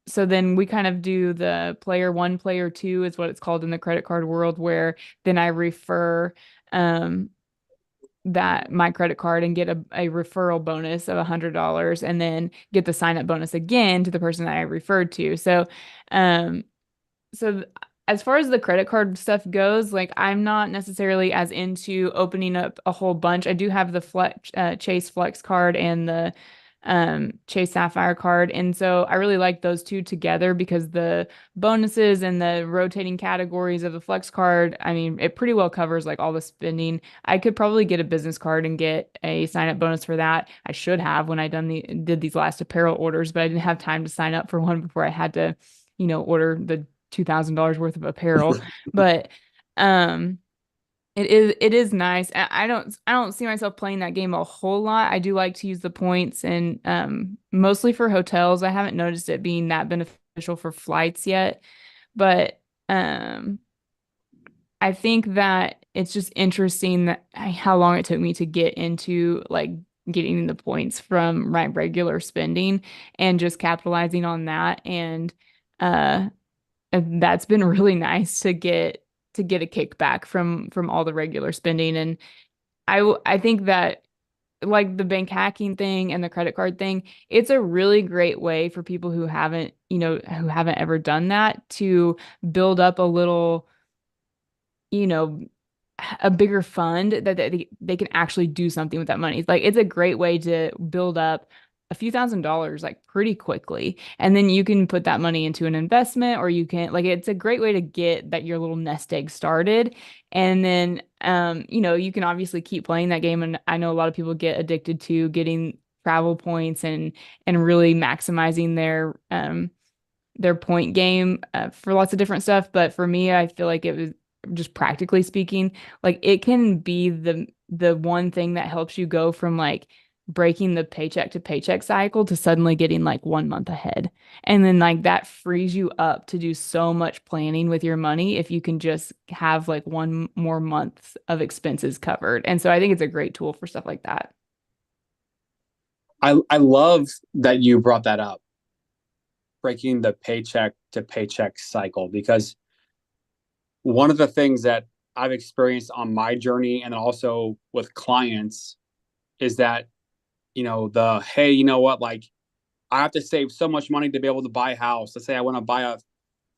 so then we kind of do the player 1, player 2 is what it's called in the credit card world, where then I refer that my credit card and get a referral bonus of $100, and then get the sign up bonus again to the person that I referred to. So, so as far as the credit card stuff goes, like I'm not necessarily as into opening up a whole bunch. I do have the Chase Flex card and the Chase Sapphire card, and so I really like those two together because the bonuses and the rotating categories of the Flex card, I mean, it pretty well covers like all the spending. I could probably get a business card and get a sign up bonus for that. I should have when I did these last apparel orders, but I didn't have time to sign up for one before I had to, order the $2,000 worth of apparel. But um it is nice. I don't see myself playing that game a whole lot. I do like to use the points and mostly for hotels. I haven't noticed it being that beneficial for flights yet, but I think that it's just interesting that how long it took me to get into like getting the points from my regular spending and just capitalizing on that uh and that's been really nice to get a kickback from all the regular spending. And I think that like the bank hacking thing and the credit card thing, it's a really great way for people who haven't ever done that to build up a little, you know, a bigger fund that they can actually do something with that money. It's like it's a great way to build up a few $1,000s like pretty quickly. And then you can put that money into an investment or you can like it's a great way to get that your little nest egg started. And then you can obviously keep playing that game. And I know a lot of people get addicted to getting travel points and really maximizing their point game for lots of different stuff. But for me, I feel like it was just practically speaking, like it can be the one thing that helps you go from like breaking the paycheck to paycheck cycle to suddenly getting like 1 month ahead. And then like that frees you up to do so much planning with your money if you can just have like one more month of expenses covered. And so I think it's a great tool for stuff like that. I love that you brought that up, breaking the paycheck to paycheck cycle, because one of the things that I've experienced on my journey and also with clients is that, hey, you know what, like I have to save so much money to be able to buy a house. Let's say I want to buy a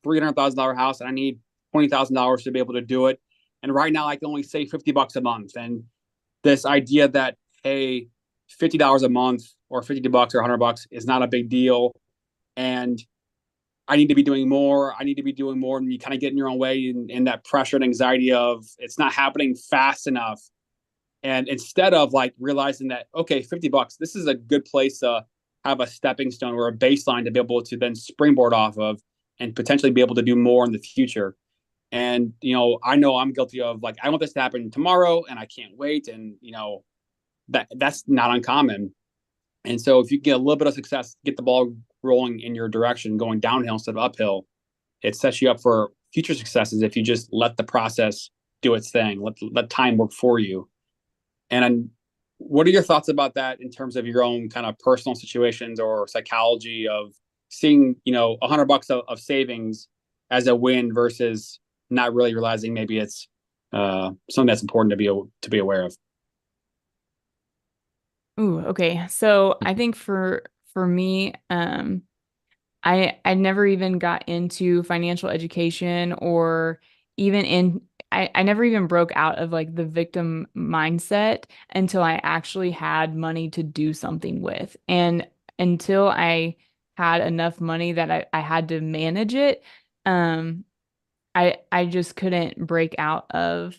$300,000 house and I need $20,000 to be able to do it. And right now I can only save $50 a month. And this idea that, hey, $50 a month or $50 or $100 is not a big deal. And I need to be doing more. I need to be doing more. And you kind of get in your own way and that pressure and anxiety of it's not happening fast enough. And instead of like realizing that, okay, $50, this is a good place to have a stepping stone or a baseline to be able to then springboard off of and potentially be able to do more in the future. And, I know I'm guilty of like, I want this to happen tomorrow and I can't wait. And, that's not uncommon. And so if you get a little bit of success, get the ball rolling in your direction, going downhill instead of uphill, it sets you up for future successes if you just let the process do its thing, let time work for you. And what are your thoughts about that in terms of your own kind of personal situations or psychology of seeing, $100 of savings as a win versus not really realizing maybe it's something that's important to be aware of? Ooh, okay. So I think for me, I never even got into financial education or even I never even broke out of like the victim mindset until I actually had money to do something with. And until I had enough money that I had to manage it, I just couldn't break out of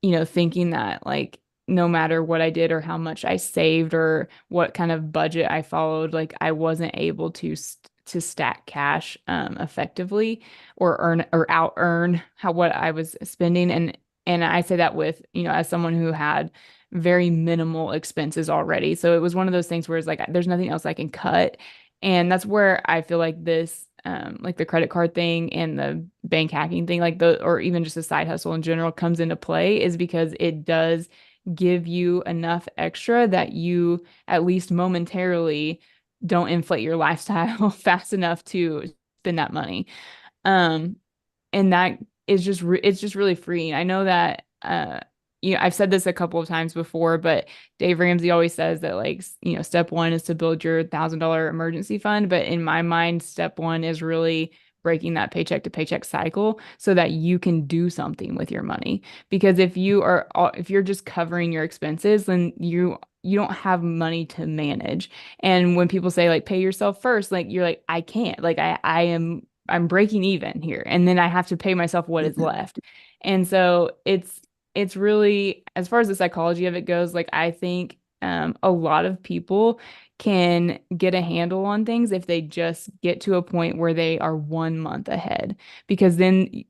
thinking that like no matter what I did or how much I saved or what kind of budget I followed, like I wasn't able to stack cash effectively or earn or out earn what I was spending. And I say that with, as someone who had very minimal expenses already. So it was one of those things where it's like there's nothing else I can cut. And that's where I feel like this like the credit card thing and the bank hacking thing, or even just a side hustle in general comes into play is because it does give you enough extra that you at least momentarily don't inflate your lifestyle fast enough to spend that money. Um, and that is it's just really freeing. I know that I've said this a couple of times before, but Dave Ramsey always says that like step one is to build your $1,000 emergency fund, but in my mind step one is really breaking that paycheck to paycheck cycle so that you can do something with your money. Because if you're just covering your expenses, then you don't have money to manage. And when people say like pay yourself first, like you're like, I can't. Like I'm breaking even here. And then I have to pay myself what is left. And so it's really, as far as the psychology of it goes, like I think a lot of people can get a handle on things if they just get to a point where they are 1 month ahead. Because then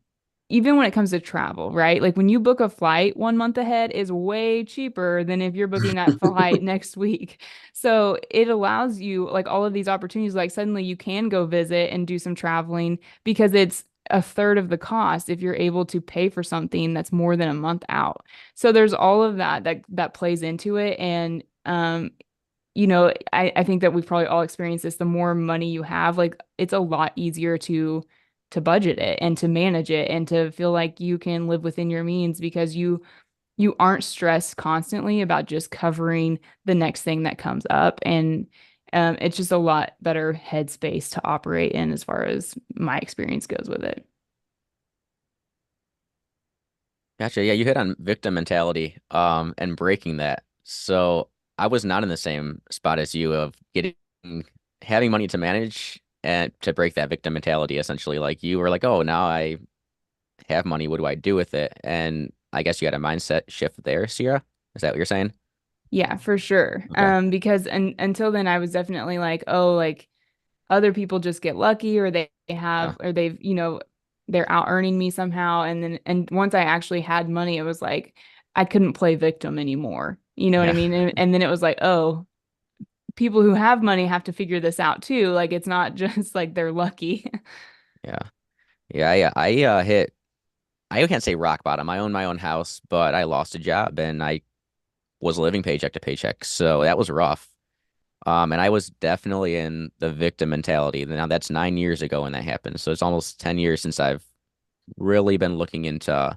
even when it comes to travel, right? Like when you book a flight 1 month ahead is way cheaper than if you're booking that flight next week. So it allows you like all of these opportunities, like suddenly you can go visit and do some traveling because it's a third of the cost if you're able to pay for something that's more than a month out. So there's all of that plays into it. And I think that we've probably all experienced this. The more money you have, like it's a lot easier to budget it and to manage it and to feel like you can live within your means because you aren't stressed constantly about just covering the next thing that comes up. And it's just a lot better headspace to operate in as far as my experience goes with it. Gotcha. Yeah, you hit on victim mentality, and breaking that. So I was not in the same spot as you of having money to manage and to break that victim mentality, essentially. Like you were like, oh, now I have money. What do I do with it? And I guess you had a mindset shift there, Sierra. Is that what you're saying? Yeah, for sure. Okay. Because until then I was definitely like, oh, like other people just get lucky or they Yeah. have or they've, they're out earning me somehow. And once I actually had money, it was like I couldn't play victim anymore. You know what I Yeah. mean? And then it was like, oh, people who have money have to figure this out too. Like it's not just like they're lucky. Yeah. Yeah. I can't say rock bottom. I own my own house, but I lost a job and I was living paycheck to paycheck. So that was rough. And I was definitely in the victim mentality. Now that's 9 years ago when that happened. So it's almost 10 years since I've really been looking into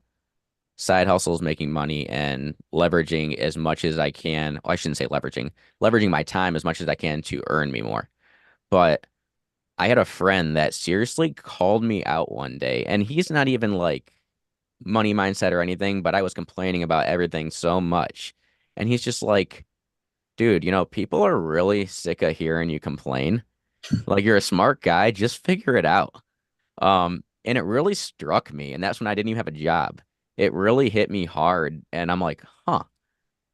side hustles, making money, and leveraging as much as I can. Well, I shouldn't say leveraging my time as much as I can to earn me more. But I had a friend that seriously called me out one day, and he's not even like money mindset or anything, but I was complaining about everything so much. And he's just like, dude, people are really sick of hearing you complain. Like you're a smart guy, just figure it out. And it really struck me, and that's when I didn't even have a job. It really hit me hard, and I'm like, huh.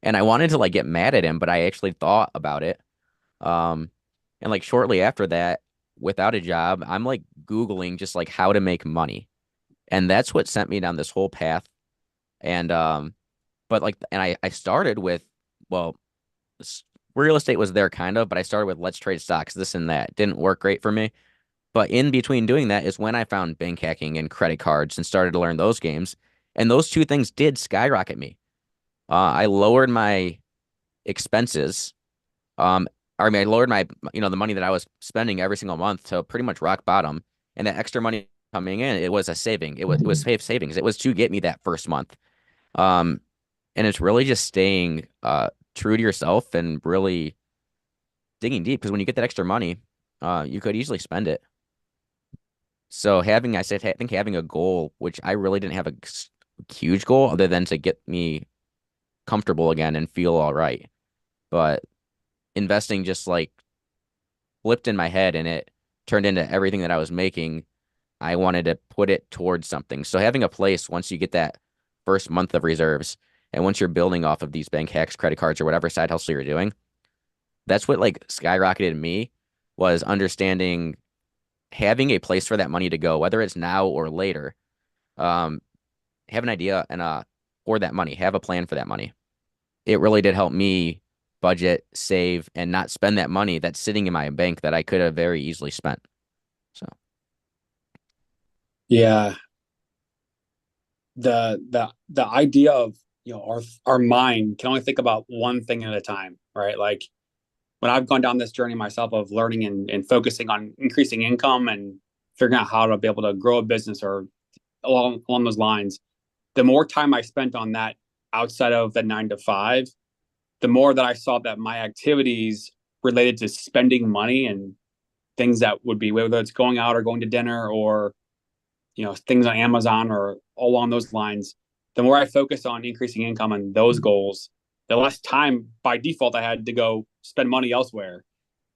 And I wanted to like get mad at him, but I actually thought about it. Um, and like shortly after that, without a job, I'm like Googling just like how to make money. And that's what sent me down this whole path. And but like and I started with, well, real estate was there kind of, but I started with let's trade stocks, this and that. Didn't work great for me. But in between doing that is when I found bank hacking and credit cards and started to learn those games. And those two things did skyrocket me. I lowered my expenses. I mean, I lowered the money that I was spending every single month to pretty much rock bottom. And that extra money coming in, it was a saving. It was savings. It was to get me that first month. Um, and it's really just staying true to yourself and really digging deep because when you get that extra money, you could easily spend it. So I think having a goal, which I really didn't have a huge goal other than to get me comfortable again and feel all right. But investing just like flipped in my head and it turned into everything that I was making. I wanted to put it towards something. So having a place once you get that first month of reserves and once you're building off of these bank hacks, credit cards, or whatever side hustle you're doing, that's what like skyrocketed me was understanding having a place for that money to go, whether it's now or later. Um, have an idea and for that money, have a plan for that money. It really did help me budget, save, and not spend that money that's sitting in my bank that I could have very easily spent. So Yeah. The idea of, our mind can only think about one thing at a time, right? Like when I've gone down this journey myself of learning and focusing on increasing income and figuring out how to be able to grow a business or along those lines, the more time I spent on that outside of the 9 to 5, the more that I saw that my activities related to spending money and things that would be, whether it's going out or going to dinner or, things on Amazon or along those lines, the more I focus on increasing income and those goals, the less time by default I had to go spend money elsewhere.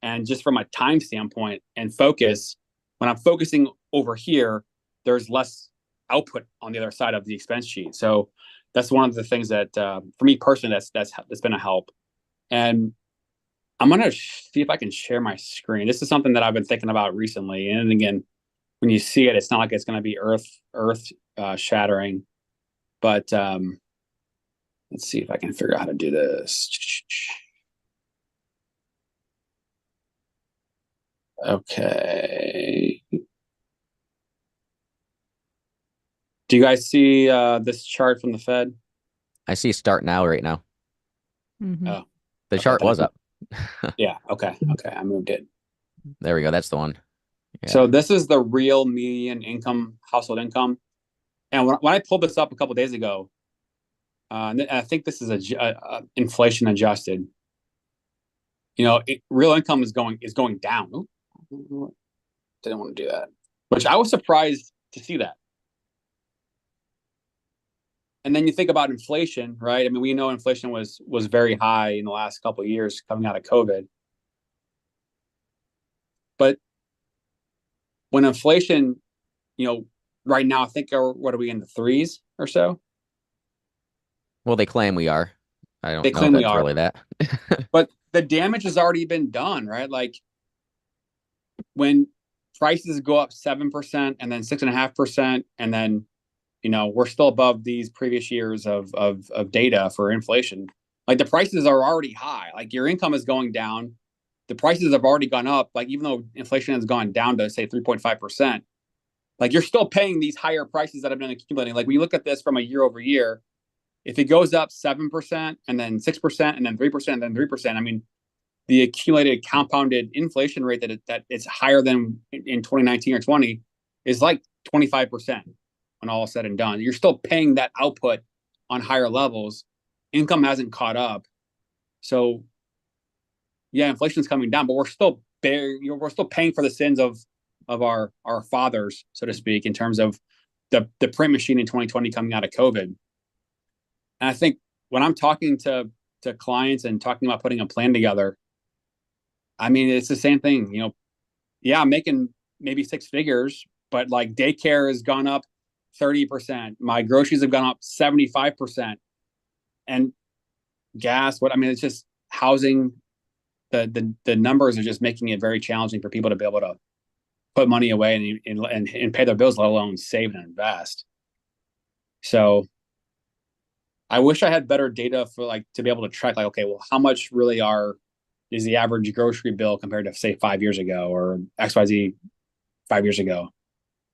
And just from a time standpoint and focus, when I'm focusing over here, there's less output on the other side of the expense sheet. So that's one of the things that, for me personally, that's been a help. And I'm gonna see if I can share my screen. This is something that I've been thinking about recently. And again, when you see it, it's not like it's going to be earth shattering. But let's see if I can figure out how to do this. Okay. Do you guys see this chart from the Fed? I see start now right now. Oh, The chart was up. Yeah. Okay. I moved it. There we go. That's the one. Yeah. So this is the real median income, household income. And when I pulled this up a couple of days ago, and I think this is a inflation adjusted. Real income is going down. Ooh, didn't want to do that, which I was surprised to see that. And then you think about inflation, right? I mean, we know inflation was very high in the last couple of years coming out of COVID. But when inflation, right now, I think, what are we in the threes or so? Well, they claim we are. I don't They know claim if we that's are. really that. But the damage has already been done, right? Like when prices go up 7% and then 6.5%, and then we're still above these previous years of data for inflation. Like the prices are already high. Like your income is going down. The prices have already gone up. Like even though inflation has gone down to say 3.5%, like you're still paying these higher prices that have been accumulating. Like when you look at this from a year over year, if it goes up 7% and then 6% and then 3% and then 3%, I mean, the accumulated compounded inflation rate that it's higher than in 2019 or 20 is like 25% when all is said and done. You're still paying that output on higher levels. Income hasn't caught up. So yeah, inflation's coming down, but we're still paying for the sins of our fathers, so to speak, in terms of the print machine in 2020 coming out of COVID. And I think when I'm talking to clients and talking about putting a plan together, I mean, it's the same thing, yeah, I'm making maybe six figures, but like daycare has gone up 30%. My groceries have gone up 75%. And gas, it's just housing, the numbers are just making it very challenging for people to be able to put money away and pay their bills, let alone save and invest. So I wish I had better data for to be able to track okay, well, how much really is the average grocery bill compared to say 5 years ago or XYZ 5 years ago.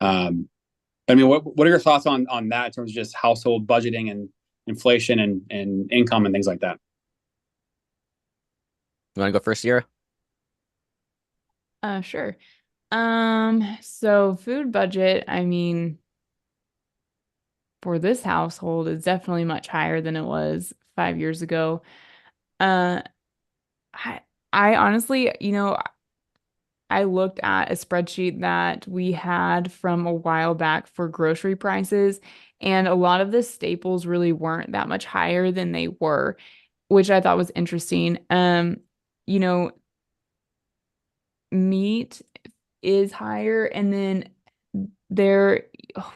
I mean, what are your thoughts on that in terms of just household budgeting and inflation and income and things like that? You want to go first, Sierra? Sure. So food budget, I mean, for this household is definitely much higher than it was 5 years ago. I honestly, I looked at a spreadsheet that we had from a while back for grocery prices, and a lot of the staples really weren't that much higher than they were, which I thought was interesting. You know, meat is higher, and then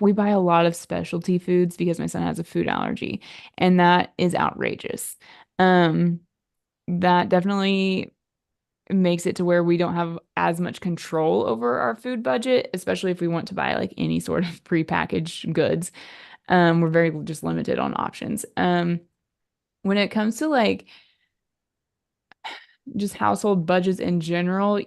we buy a lot of specialty foods because my son has a food allergy, and that is outrageous. That definitely makes it to where we don't have as much control over our food budget, especially if we want to buy like any sort of prepackaged goods. We're very just limited on options. When it comes to like just household budgets in general,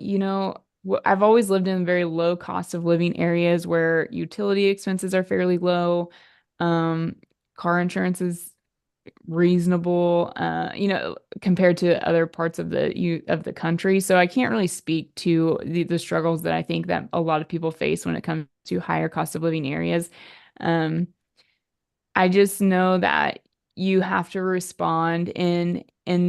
I've always lived in very low cost of living areas where utility expenses are fairly low. Car insurance is reasonable, compared to other parts of the country. So I can't really speak to the struggles that I think that a lot of people face when it comes to higher cost of living areas. I just know that you have to respond in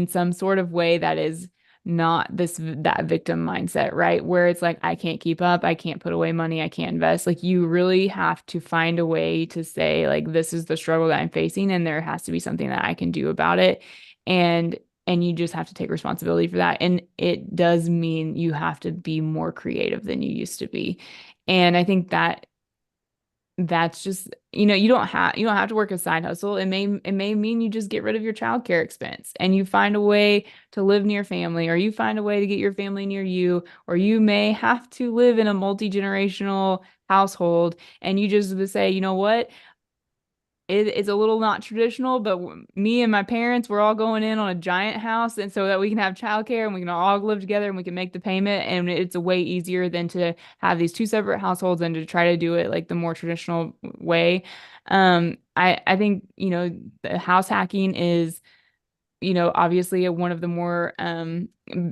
some sort of way that is not that victim mindset, right? Where it's like, I can't keep up, I can't put away money, I can't invest. Like you really have to find a way to say like, this is the struggle that I'm facing and there has to be something that I can do about it. And you just have to take responsibility for that. And it does mean you have to be more creative than you used to be. And I think that's just, you don't have to work a side hustle. It may mean you just get rid of your childcare expense and you find a way to live near family, or you find a way to get your family near you, or you may have to live in a multi-generational household and you just say, you know what? It's a little not traditional, but me and my parents, we're all going in on a giant house, and so that we can have childcare and we can all live together and we can make the payment, and it's a way easier than to have these two separate households and to try to do it like the more traditional way. I think, the house hacking is, obviously one of the more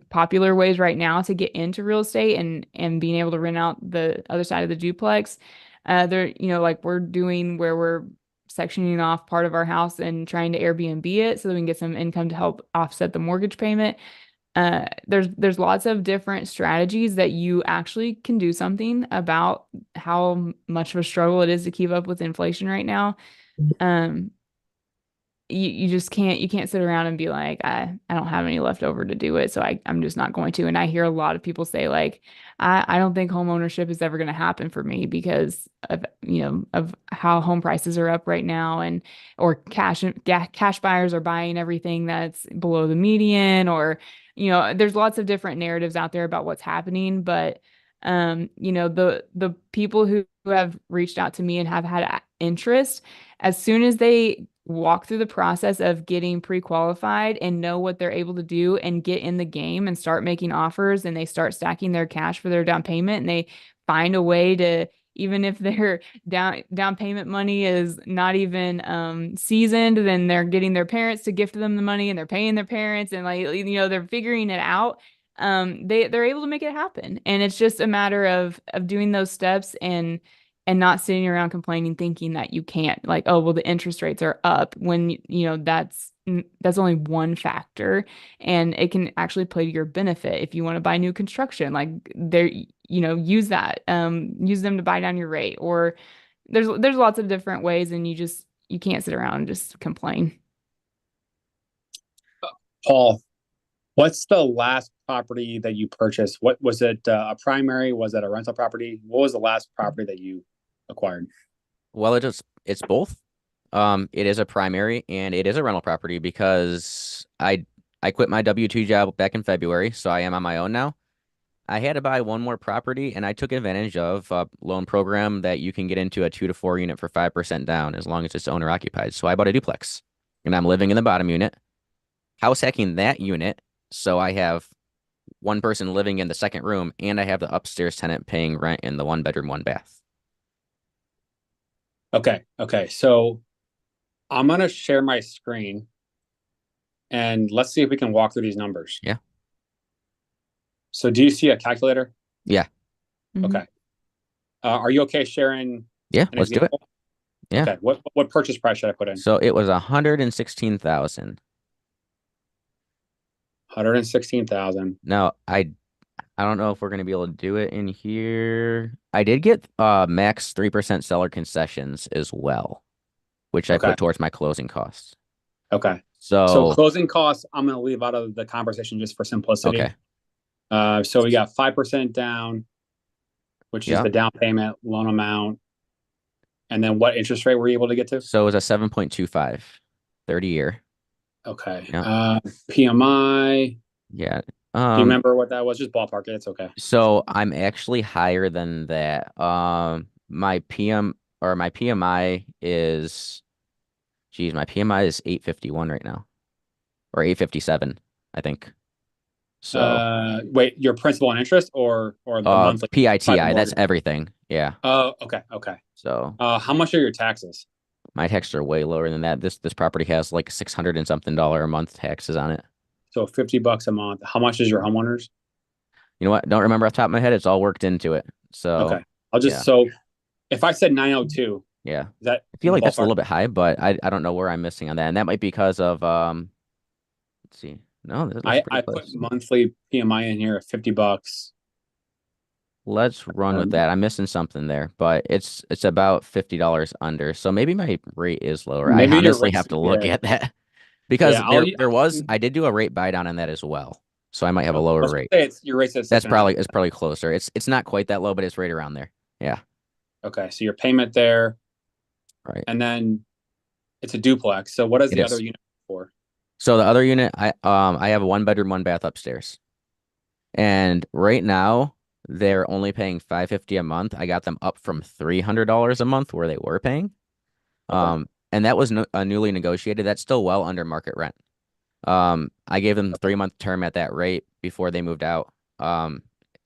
popular ways right now to get into real estate and being able to rent out the other side of the duplex. Like we're doing where we're sectioning off part of our house and trying to Airbnb it so that we can get some income to help offset the mortgage payment. There's lots of different strategies that you actually can do something about how much of a struggle it is to keep up with inflation right now. Um, you just can't sit around and be like, I don't have any left over to do it, so I'm just not going to. And I hear a lot of people say like, I don't think home ownership is ever going to happen for me because of how home prices are up right now, and or cash buyers are buying everything that's below the median, or there's lots of different narratives out there about what's happening. But the people who have reached out to me and have had interest, as soon as they walk through the process of getting pre-qualified and know what they're able to do and get in the game and start making offers, and they start stacking their cash for their down payment, and they find a way to, even if their down payment money is not even seasoned, then they're getting their parents to gift them the money and they're paying their parents, and like they're figuring it out. They're able to make it happen, and it's just a matter of doing those steps and not sitting around complaining, thinking that you can't, like, oh, well, the interest rates are up, when that's only one factor, and it can actually play to your benefit if you want to buy new construction. Like there, use use them to buy down your rate, or there's lots of different ways, and you can't sit around and just complain. Paul, what's the last property that you purchased? What was it? A primary? Was it a rental property? What was the last property that you acquired? Well, it's both. It is a primary and it is a rental property because I quit my W-2 job back in February, so I am on my own now. I had to buy one more property, and I took advantage of a loan program that you can get into a 2 to 4 unit for 5% down as long as it's owner occupied. So I bought a duplex, and I'm living in the bottom unit, house hacking that unit. So I have one person living in the second room, and I have the upstairs tenant paying rent in the 1 bedroom, 1 bath. Okay. So I'm going to share my screen and let's see if we can walk through these numbers. Yeah. So do you see a calculator? Yeah. Mhm. Okay. Are you okay sharing? Yeah, let's do it. Yeah. Okay. What purchase price should I put in? So it was 116,000. 116,000. Now I don't know if we're gonna be able to do it in here. I did get max 3% seller concessions as well, which I Okay. put towards my closing costs. Okay. So So closing costs, I'm going to leave out of the conversation just for simplicity. okay. So we got 5% down, which is Yeah. the down payment, loan amount. And then what interest rate were you able to get to? So it was a 7.25, 30-year. Okay. Yeah. PMI. Yeah. Do you remember what that was? Just ballpark it. It's okay. So I'm actually higher than that. My PMI is, my PMI is 851 right now, or 857, I think. So Wait, your principal and interest or the monthly? PITI, that's everything. Yeah. Oh, okay. So How much are your taxes? my taxes are way lower than that. This property has like $600 and something a month taxes on it. So $50 a month. How much is your homeowners? You know what? Don't remember off the top of my head. It's all worked into it. So okay. I'll just, yeah. so if I said 902, yeah, is that I feel like that's a ballpark? little bit high, but I don't know where I'm missing on that. And that might be because of let's see. No, that looks pretty I put close. monthly PMI in here at $50. Let's run with Um, that. I'm missing something there, but it's about $50 under. So maybe my rate is lower. I maybe your honestly rates, have to look yeah, at that because yeah. there was I did do a rate buy down on that as well. So I might have I a lower was gonna rate. say it's your rates at That's 6.5. probably closer. It's not quite that low, but it's right around there. Yeah, Okay, so your payment there, right. and then it's a duplex. So what is It the other is. unit for? So the other unit, I have a 1 bedroom, 1 bath upstairs. And right now they're only paying 550 a month. I got them up from $300 a month where they were paying. Okay, And that was no, newly negotiated. That's still well under market rent. I gave them the 3 month term at that rate before they moved out.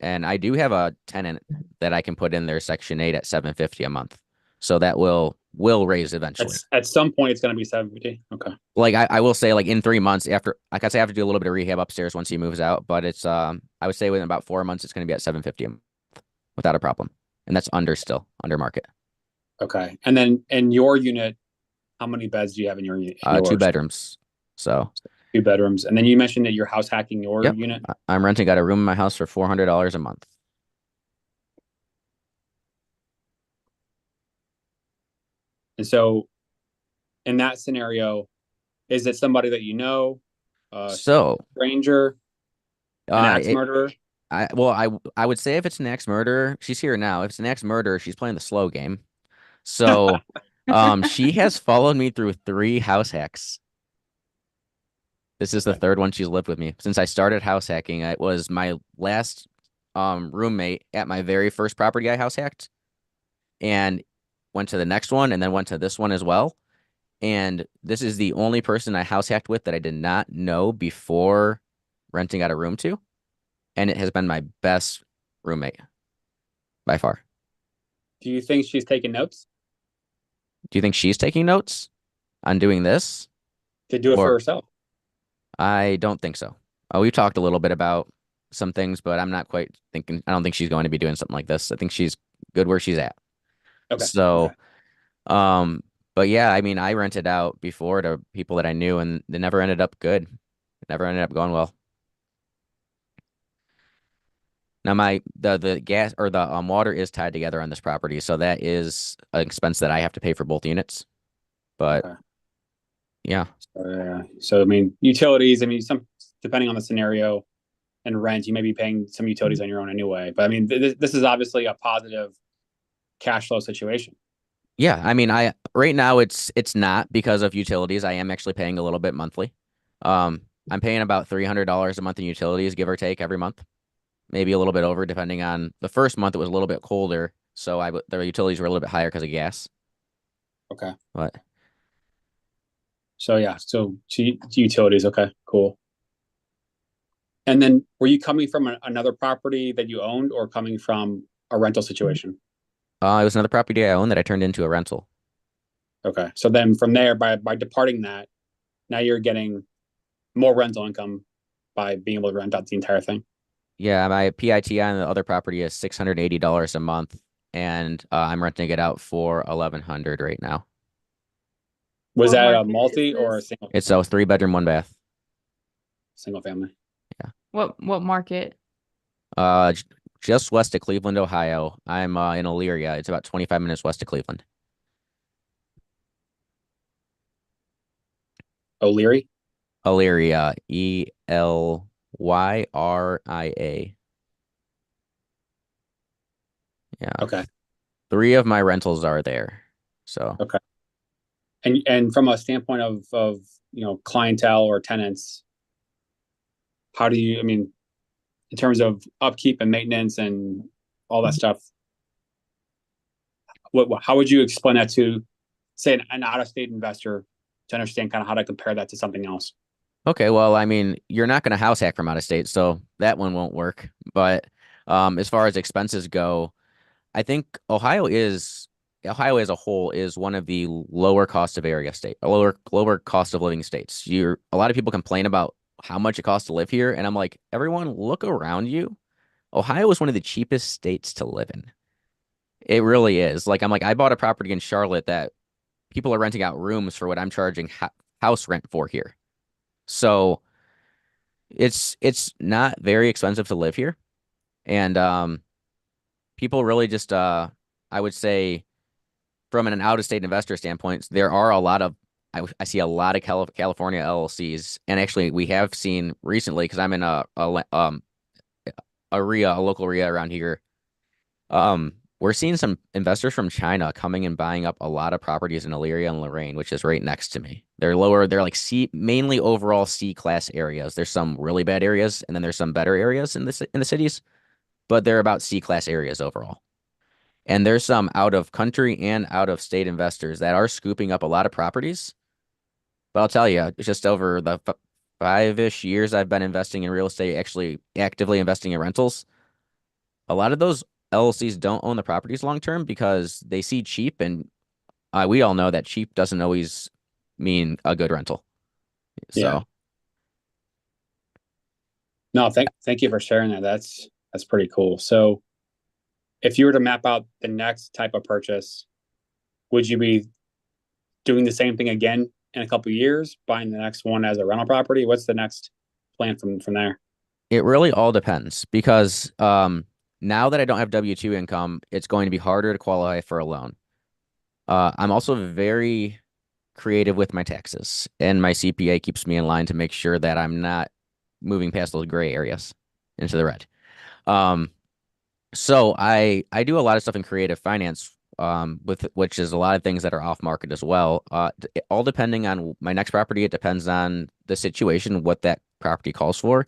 And I do have a tenant that I can put in their Section 8 at 750 a month. So that will raise eventually. at some point it's gonna be 750. Okay, Like I will say like in 3 months after like I say I have to do a little bit of rehab upstairs once he moves out, but it's I would say within about 4 months it's gonna be at 750 a month without a problem. And that's under market. okay. And then in your unit, how many beds do you have in in Two yours? bedrooms. So 2 bedrooms, and then you mentioned that you're house hacking your yep. unit. I'm renting out a room in my house for $400 a month. And so in that scenario, is it somebody that you know, So stranger, an axe it murderer? I would say if it's an ex murderer, she's here now. If it's an ex murderer, she's playing the slow game. So she has followed me through 3 house hacks. This is the Okay. third one she's lived with me since I started house hacking. It was my last roommate at my very first property I house hacked, and went to the next one, and then went to this one as well. And this is the only person I house hacked with that I did not know before renting out a room to, and it has been my best roommate by far. Do you think she's taking notes Do you think she's taking notes on doing this? to do it for Or herself? I don't think so. We talked a little bit about some things, but I'm not quite thinking. I don't think she's going to be doing something like this. I think she's good where she's at. Okay. Okay. So, um, but yeah, I mean, I rented out before to people that I knew, and they never ended up good. It never ended up going well. Now, the gas or the water is tied together on this property, so that is an expense that I have to pay for both units. But Okay. yeah, So I mean, utilities. I mean, some depending on the scenario and rent, you may be paying some utilities on your own anyway. But I mean, this is obviously a positive cash flow situation. yeah. I mean, I right now it's not because of utilities. I am actually paying a little bit monthly. I'm paying about $300 a month in utilities, give or take, every month. Maybe a little bit over, depending on the first month. It was a little bit colder, so the utilities were a little bit higher because of gas. Okay. But So yeah. So to utilities. Okay. Cool. And then were you coming from another property that you owned or coming from a rental situation? it was another property I owned that I turned into a rental. Okay. So then from there, by departing that, now you're getting more rental income by being able to rent out the entire thing. Yeah, my PIT on the other property is $680 a month, and I'm renting it out for 1,100 right now. Was What that a market is multi or a this? single It's family? a 3 bedroom, 1 bath. Single family. Yeah. What market? J- just west of Cleveland, Ohio. I'm in Elyria. It's about 25 minutes west of Cleveland. O'Leary. Elyria, Elyria. Yeah. Okay. 3 of my rentals are there. So Okay. And from a standpoint of clientele or tenants, how do you? I mean, in terms of upkeep and maintenance and all that stuff, how would you explain that to, say, an out of state investor to understand kind of how to compare that to something else? okay, well, I mean, you're not going to house hack from out of state, so that one won't work. But as far as expenses go, I think Ohio as a whole is one of the lower cost of area state, lower cost of living states. A lot of people complain about how much it costs to live here, and I'm like, everyone, look around you. Ohio is one of the cheapest states to live in. It really is. Like I'm like, I bought a property in Charlotte that people are renting out rooms for what I'm charging house rent for here. So It's not very expensive to live here. And people really just I would say from an out-of-state investor standpoint, there are a lot of I see a lot of California LLCs, and actually we have seen recently because I'm in a RIA, a local RIA around here. We're seeing some investors from China coming and buying up a lot of properties in Elyria and Lorraine, which is right next to me. They're lower, they're like mainly overall C class areas. There's some really bad areas, and then there's some better areas in the cities, but they're about C class areas overall. And there's some out of country and out of state investors that are scooping up a lot of properties. But I'll tell you, just over the 5-ish years I've been investing in real estate, actually actively investing in rentals, a lot of those LLCs don't own the properties long term because they see cheap, and we all know that cheap doesn't always mean a good rental. Yeah. So No, thank you for sharing that. That's pretty cool. So if you were to map out the next type of purchase, would you be doing the same thing again in a couple of years, buying the next one as a rental property? What's the next plan from there? it really all depends because now that I don't have W-2 income, it's going to be harder to qualify for a loan. I'm also very creative with my taxes, and my CPA keeps me in line to make sure that I'm not moving past those gray areas into the red. So I do a lot of stuff in creative finance, with which is a lot of things that are off market as well. All depending on my next property, it depends on the situation, what that property calls for.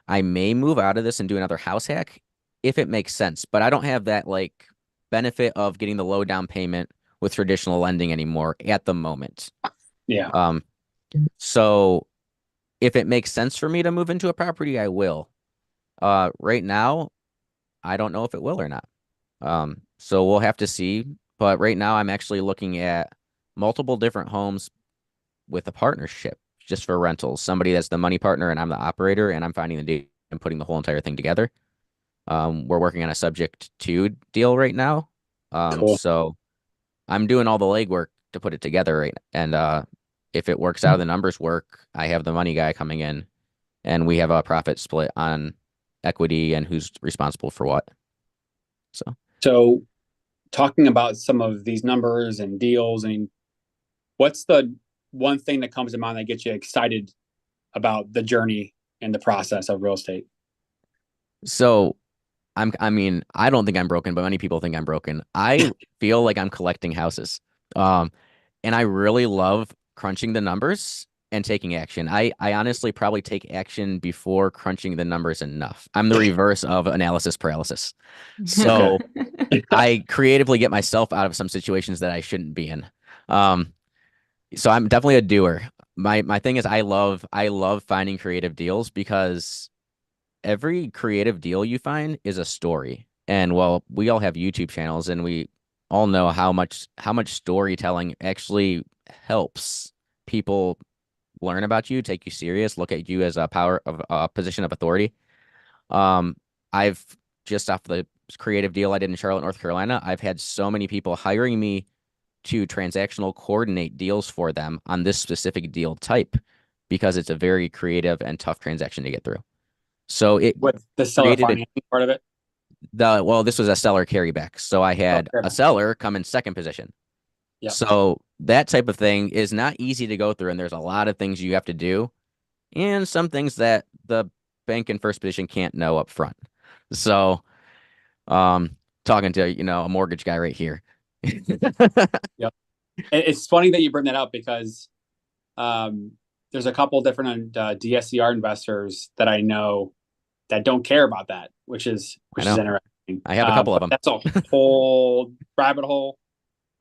I may move out of this and do another house hack if it makes sense, but I don't have that like benefit of getting the low down payment with traditional lending anymore at the moment. Yeah. So if it makes sense for me to move into a property, I will. Right now, I don't know if it will or not. So we'll have to see. But right now, I'm actually looking at multiple different homes with a partnership just for rentals. Somebody that's the money partner and I'm the operator, and I'm finding the deal and putting the whole entire thing together. We're working on a subject to deal right now. Cool. So I'm doing all the legwork to put it together right. And if it works out, the numbers work, I have the money guy coming in, and we have a profit split on equity and who's responsible for what. So talking about some of these numbers and deals, I mean, what's the one thing that comes to mind that gets you excited about the journey and the process of real estate? So I mean, I don't think I'm broken, but many people think I'm broken. I feel like I'm collecting houses. Um, and I really love crunching the numbers and taking action. I honestly probably take action before crunching the numbers enough. I'm the reverse of analysis paralysis. So I creatively get myself out of some situations that I shouldn't be in. So I'm definitely a doer. My thing is I love finding creative deals because every creative deal you find is a story. And well, we all have YouTube channels, and we all know how much storytelling actually helps people learn about you, take you serious, look at you as a power of a position of authority. Um, I've just off the creative deal I did in Charlotte, North Carolina, I've had so many people hiring me to transactional coordinate deals for them on this specific deal type because it's a very creative and tough transaction to get through. So it With the seller created financing part of it? this was a seller carryback. So I had a seller come in second position. Yeah. So that type of thing is not easy to go through, and there's a lot of things you have to do, and some things that the bank in first position can't know up front. So, talking to a mortgage guy right here. Yep. It's funny that you bring that up because there's a couple different DSCR investors that I know that don't care about that, which is interesting. I have a couple of them. That's a whole rabbit hole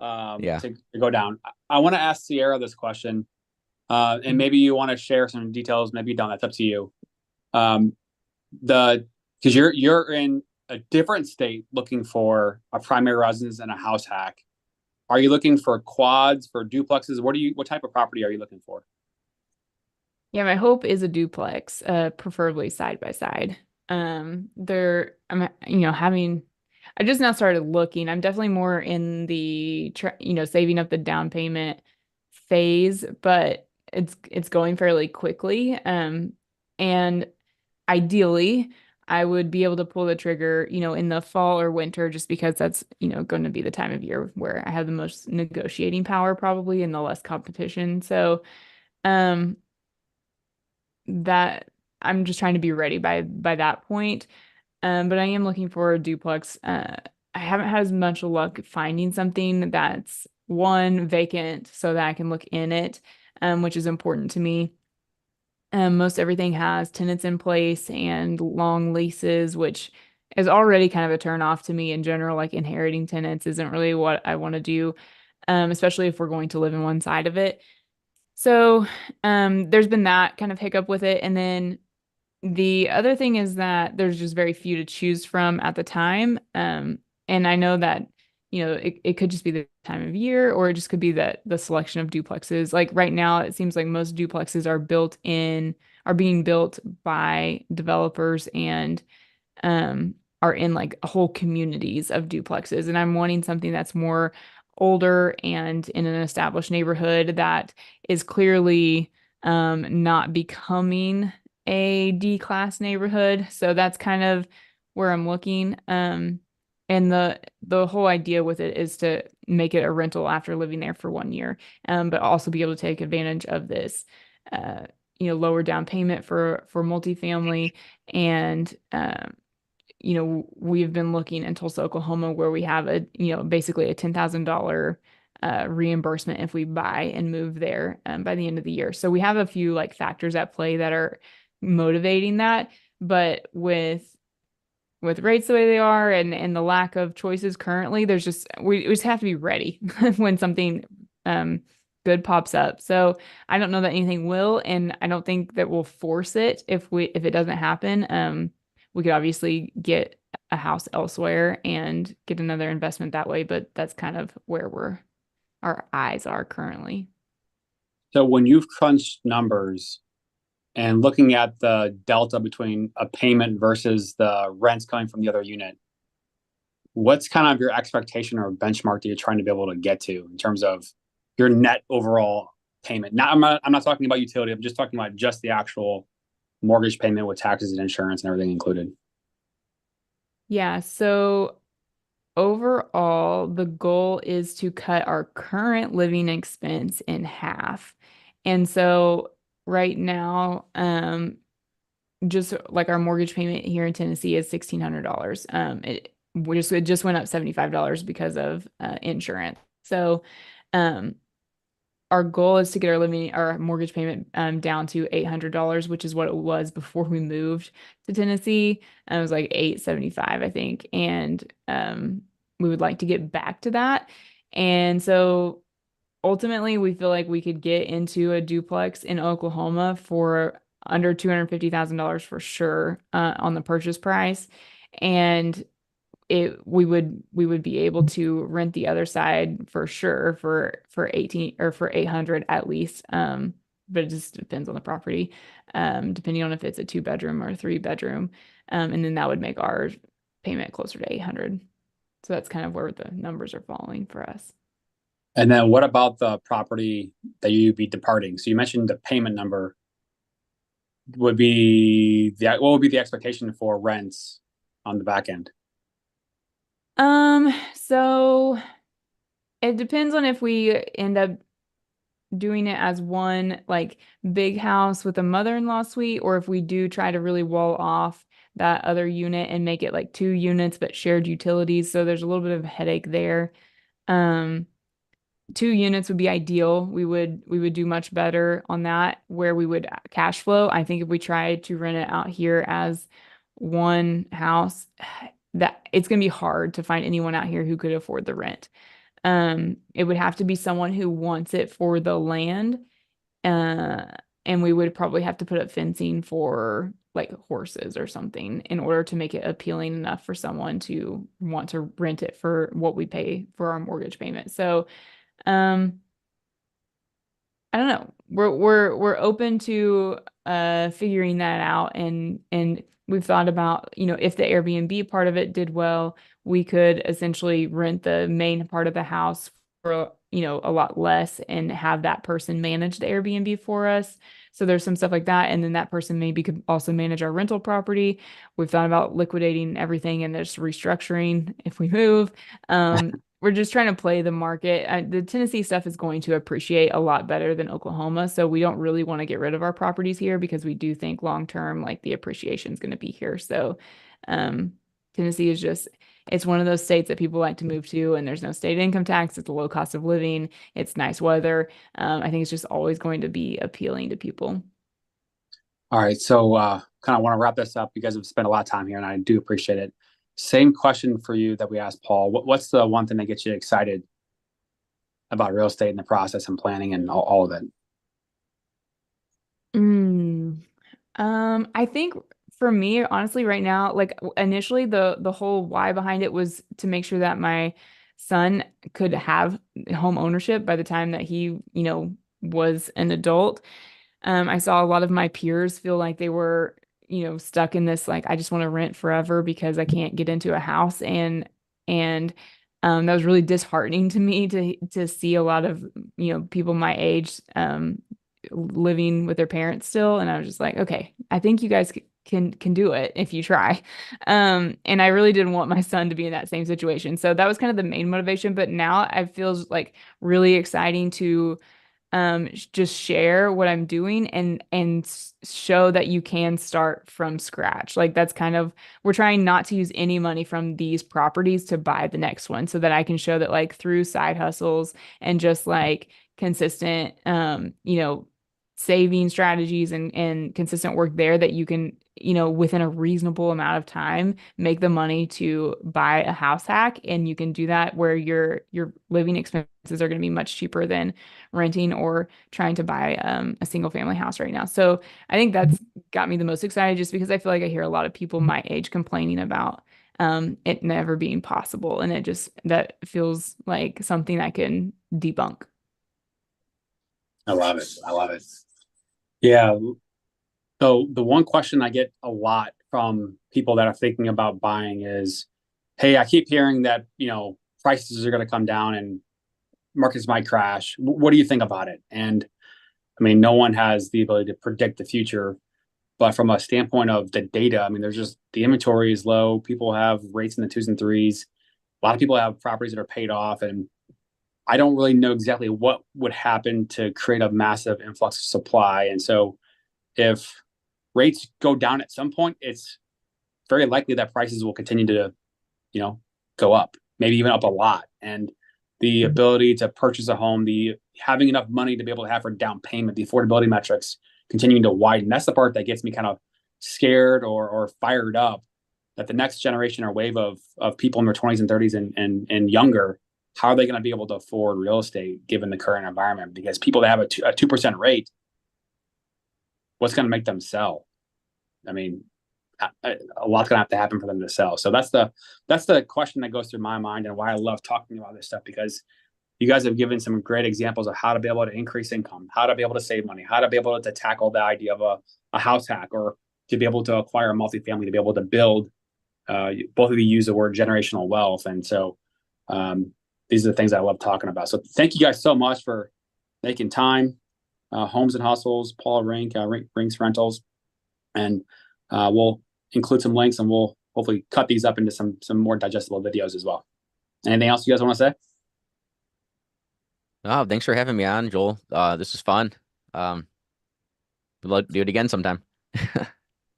Yeah. to go down. I want to ask Sierra this question, and maybe you want to share some details. Maybe you don't. That's up to you. Because you're in a different state looking for a primary residence and a house hack. Are you looking for quads, for duplexes? What type of property are you looking for? Yeah, my hope is a duplex, preferably side by side. I'm I just now started looking. I'm definitely more in the saving up the down payment phase, but it's going fairly quickly. And ideally, I would be able to pull the trigger, in the fall or winter, just because that's, going to be the time of year where I have the most negotiating power probably and the less competition. So, um, that I'm just trying to be ready by that point. But I am looking for a duplex. I haven't had as much luck finding something that's one vacant so that I can look in it, which is important to me. Most everything has tenants in place and long leases, which is already kind of a turn off to me in general. Like inheriting tenants isn't really what I want to do, especially if we're going to live in one side of it. So, there's been that kind of hiccup with it. And then the other thing is that there's just very few to choose from at the time. And I know that, it could just be the time of year, or it just could be that the selection of duplexes. Like right now, it seems like most duplexes are being built by developers and are in like whole communities of duplexes. And I'm wanting something that's more older and in an established neighborhood that is clearly not becoming a D class neighborhood. So that's kind of where I'm looking. And the whole idea with it is to make it a rental after living there for 1 year, but also be able to take advantage of this, lower down payment for multifamily. And we've been looking in Tulsa, Oklahoma, where we have basically a $10,000 reimbursement if we buy and move there by the end of the year. So we have a few like factors at play that are motivating that, but with rates the way they are and the lack of choices currently, we just have to be ready when something good pops up. So I don't know that anything will, and I don't think that we'll force it if it doesn't happen. We could obviously get a house elsewhere and get another investment that way, but that's kind of where our eyes are currently. So when you've crunched numbers and looking at the delta between a payment versus the rents coming from the other unit, what's kind of your expectation or benchmark that you're trying to be able to get to in terms of your net overall payment? I'm not talking about utility. I'm just talking about just the actual mortgage payment with taxes and insurance and everything included. Yeah, so overall, the goal is to cut our current living expense in half. And so right now, just like our mortgage payment here in Tennessee is $1,600. It just went up $75 because of insurance. So, our goal is to get our mortgage payment down to $800, which is what it was before we moved to Tennessee. And it was like $875, I think. And we would like to get back to that. And so ultimately, we feel like we could get into a duplex in Oklahoma for under $250,000 for sure on the purchase price. And we would be able to rent the other side for sure for 18 or for 800 at least. But it just depends on the property, depending on if it's a 2-bedroom or a 3-bedroom. And then that would make our payment closer to 800. So that's kind of where the numbers are falling for us. And then what about the property that you'd be departing? So you mentioned the payment number what would be the expectation for rents on the back end? So it depends on if we end up doing it as one like big house with a mother-in-law suite, or if we do try to really wall off that other unit and make it like 2 units but shared utilities. So there's a little bit of a headache there. 2 units would be ideal. We would do much better on that where we would cash flow. I think if we tried to rent it out here as one house, that it's going to be hard to find anyone out here who could afford the rent. It would have to be someone who wants it for the land. And we would probably have to put up fencing for like horses or something in order to make it appealing enough for someone to want to rent it for what we pay for our mortgage payment. So, I don't know. We're open to figuring that out, and we've thought about, if the Airbnb part of it did well, we could essentially rent the main part of the house for a lot less and have that person manage the Airbnb for us. So there's some stuff like that. And then that person maybe could also manage our rental property. We've thought about liquidating everything and just restructuring if we move. We're just trying to play the market. The Tennessee stuff is going to appreciate a lot better than Oklahoma. So we don't really want to get rid of our properties here because we do think long term, like the appreciation is going to be here. So Tennessee is just, it's one of those states that people like to move to, and there's no state income tax. It's a low cost of living. It's nice weather. I think it's just always going to be appealing to people. All right, so kind of want to wrap this up. You guys have spent a lot of time here, and I do appreciate it. Same question for you that we asked Paul. What's the one thing that gets you excited about real estate and the process and planning and all of it? I think for me, honestly, right now, like initially the whole why behind it was to make sure that my son could have home ownership by the time that he, was an adult. I saw a lot of my peers feel like they were, stuck in this, like, I just want to rent forever because I can't get into a house. And that was really disheartening to me to see a lot of, people my age, living with their parents still. And I was just like, okay, I think you guys can do it if you try. And I really didn't want my son to be in that same situation. So that was kind of the main motivation. But now I feel like really exciting to just share what I'm doing and show that you can start from scratch. Like that's kind of, we're trying not to use any money from these properties to buy the next one, so that I can show that like through side hustles and just like consistent saving strategies and consistent work there, that you can, within a reasonable amount of time, make the money to buy a house hack. And you can do that where your living expenses are going to be much cheaper than renting or trying to buy a single family house right now. So I think that's got me the most excited, just because I feel like I hear a lot of people my age complaining about it never being possible. And that feels like something I can debunk. I love it. I love it. Yeah. So the one question I get a lot from people that are thinking about buying is, hey, I keep hearing that, prices are going to come down and markets might crash. What do you think about it? And I mean, no one has the ability to predict the future, but from a standpoint of the data, I mean, there's just, the inventory is low. People have rates in the 2s and 3s. A lot of people have properties that are paid off, and I don't really know exactly what would happen to create a massive influx of supply. And so if rates go down at some point, it's very likely that prices will continue to, go up, maybe even up a lot. And the ability to purchase a home, the having enough money to be able to have for down payment, the affordability metrics continuing to widen. That's the part that gets me kind of scared or fired up, that the next generation or wave of people in their 20s and 30s and younger, how are they going to be able to afford real estate given the current environment? Because people that have a 2% rate, what's going to make them sell? I mean, a lot's going to have to happen for them to sell. So that's the question that goes through my mind, and why I love talking about this stuff, because you guys have given some great examples of how to be able to increase income, how to be able to save money, how to be able to tackle the idea of a house hack, or to be able to acquire a multifamily, to be able to build. Both of you use the word generational wealth. And so these are the things I love talking about. So thank you guys so much for making time. Homes and Hustles, Paul Rink, Rinks Rentals. And we'll include some links, and we'll hopefully cut these up into some more digestible videos as well. Anything else you guys want to say? Oh, thanks for having me on, Joel. This is fun. We'd love to do it again sometime.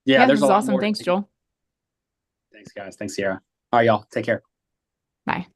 Yeah, This there's a is lot awesome. more. Thanks, Joel. Thanks, guys. Thanks, Sierra. All right, y'all. Take care. Bye.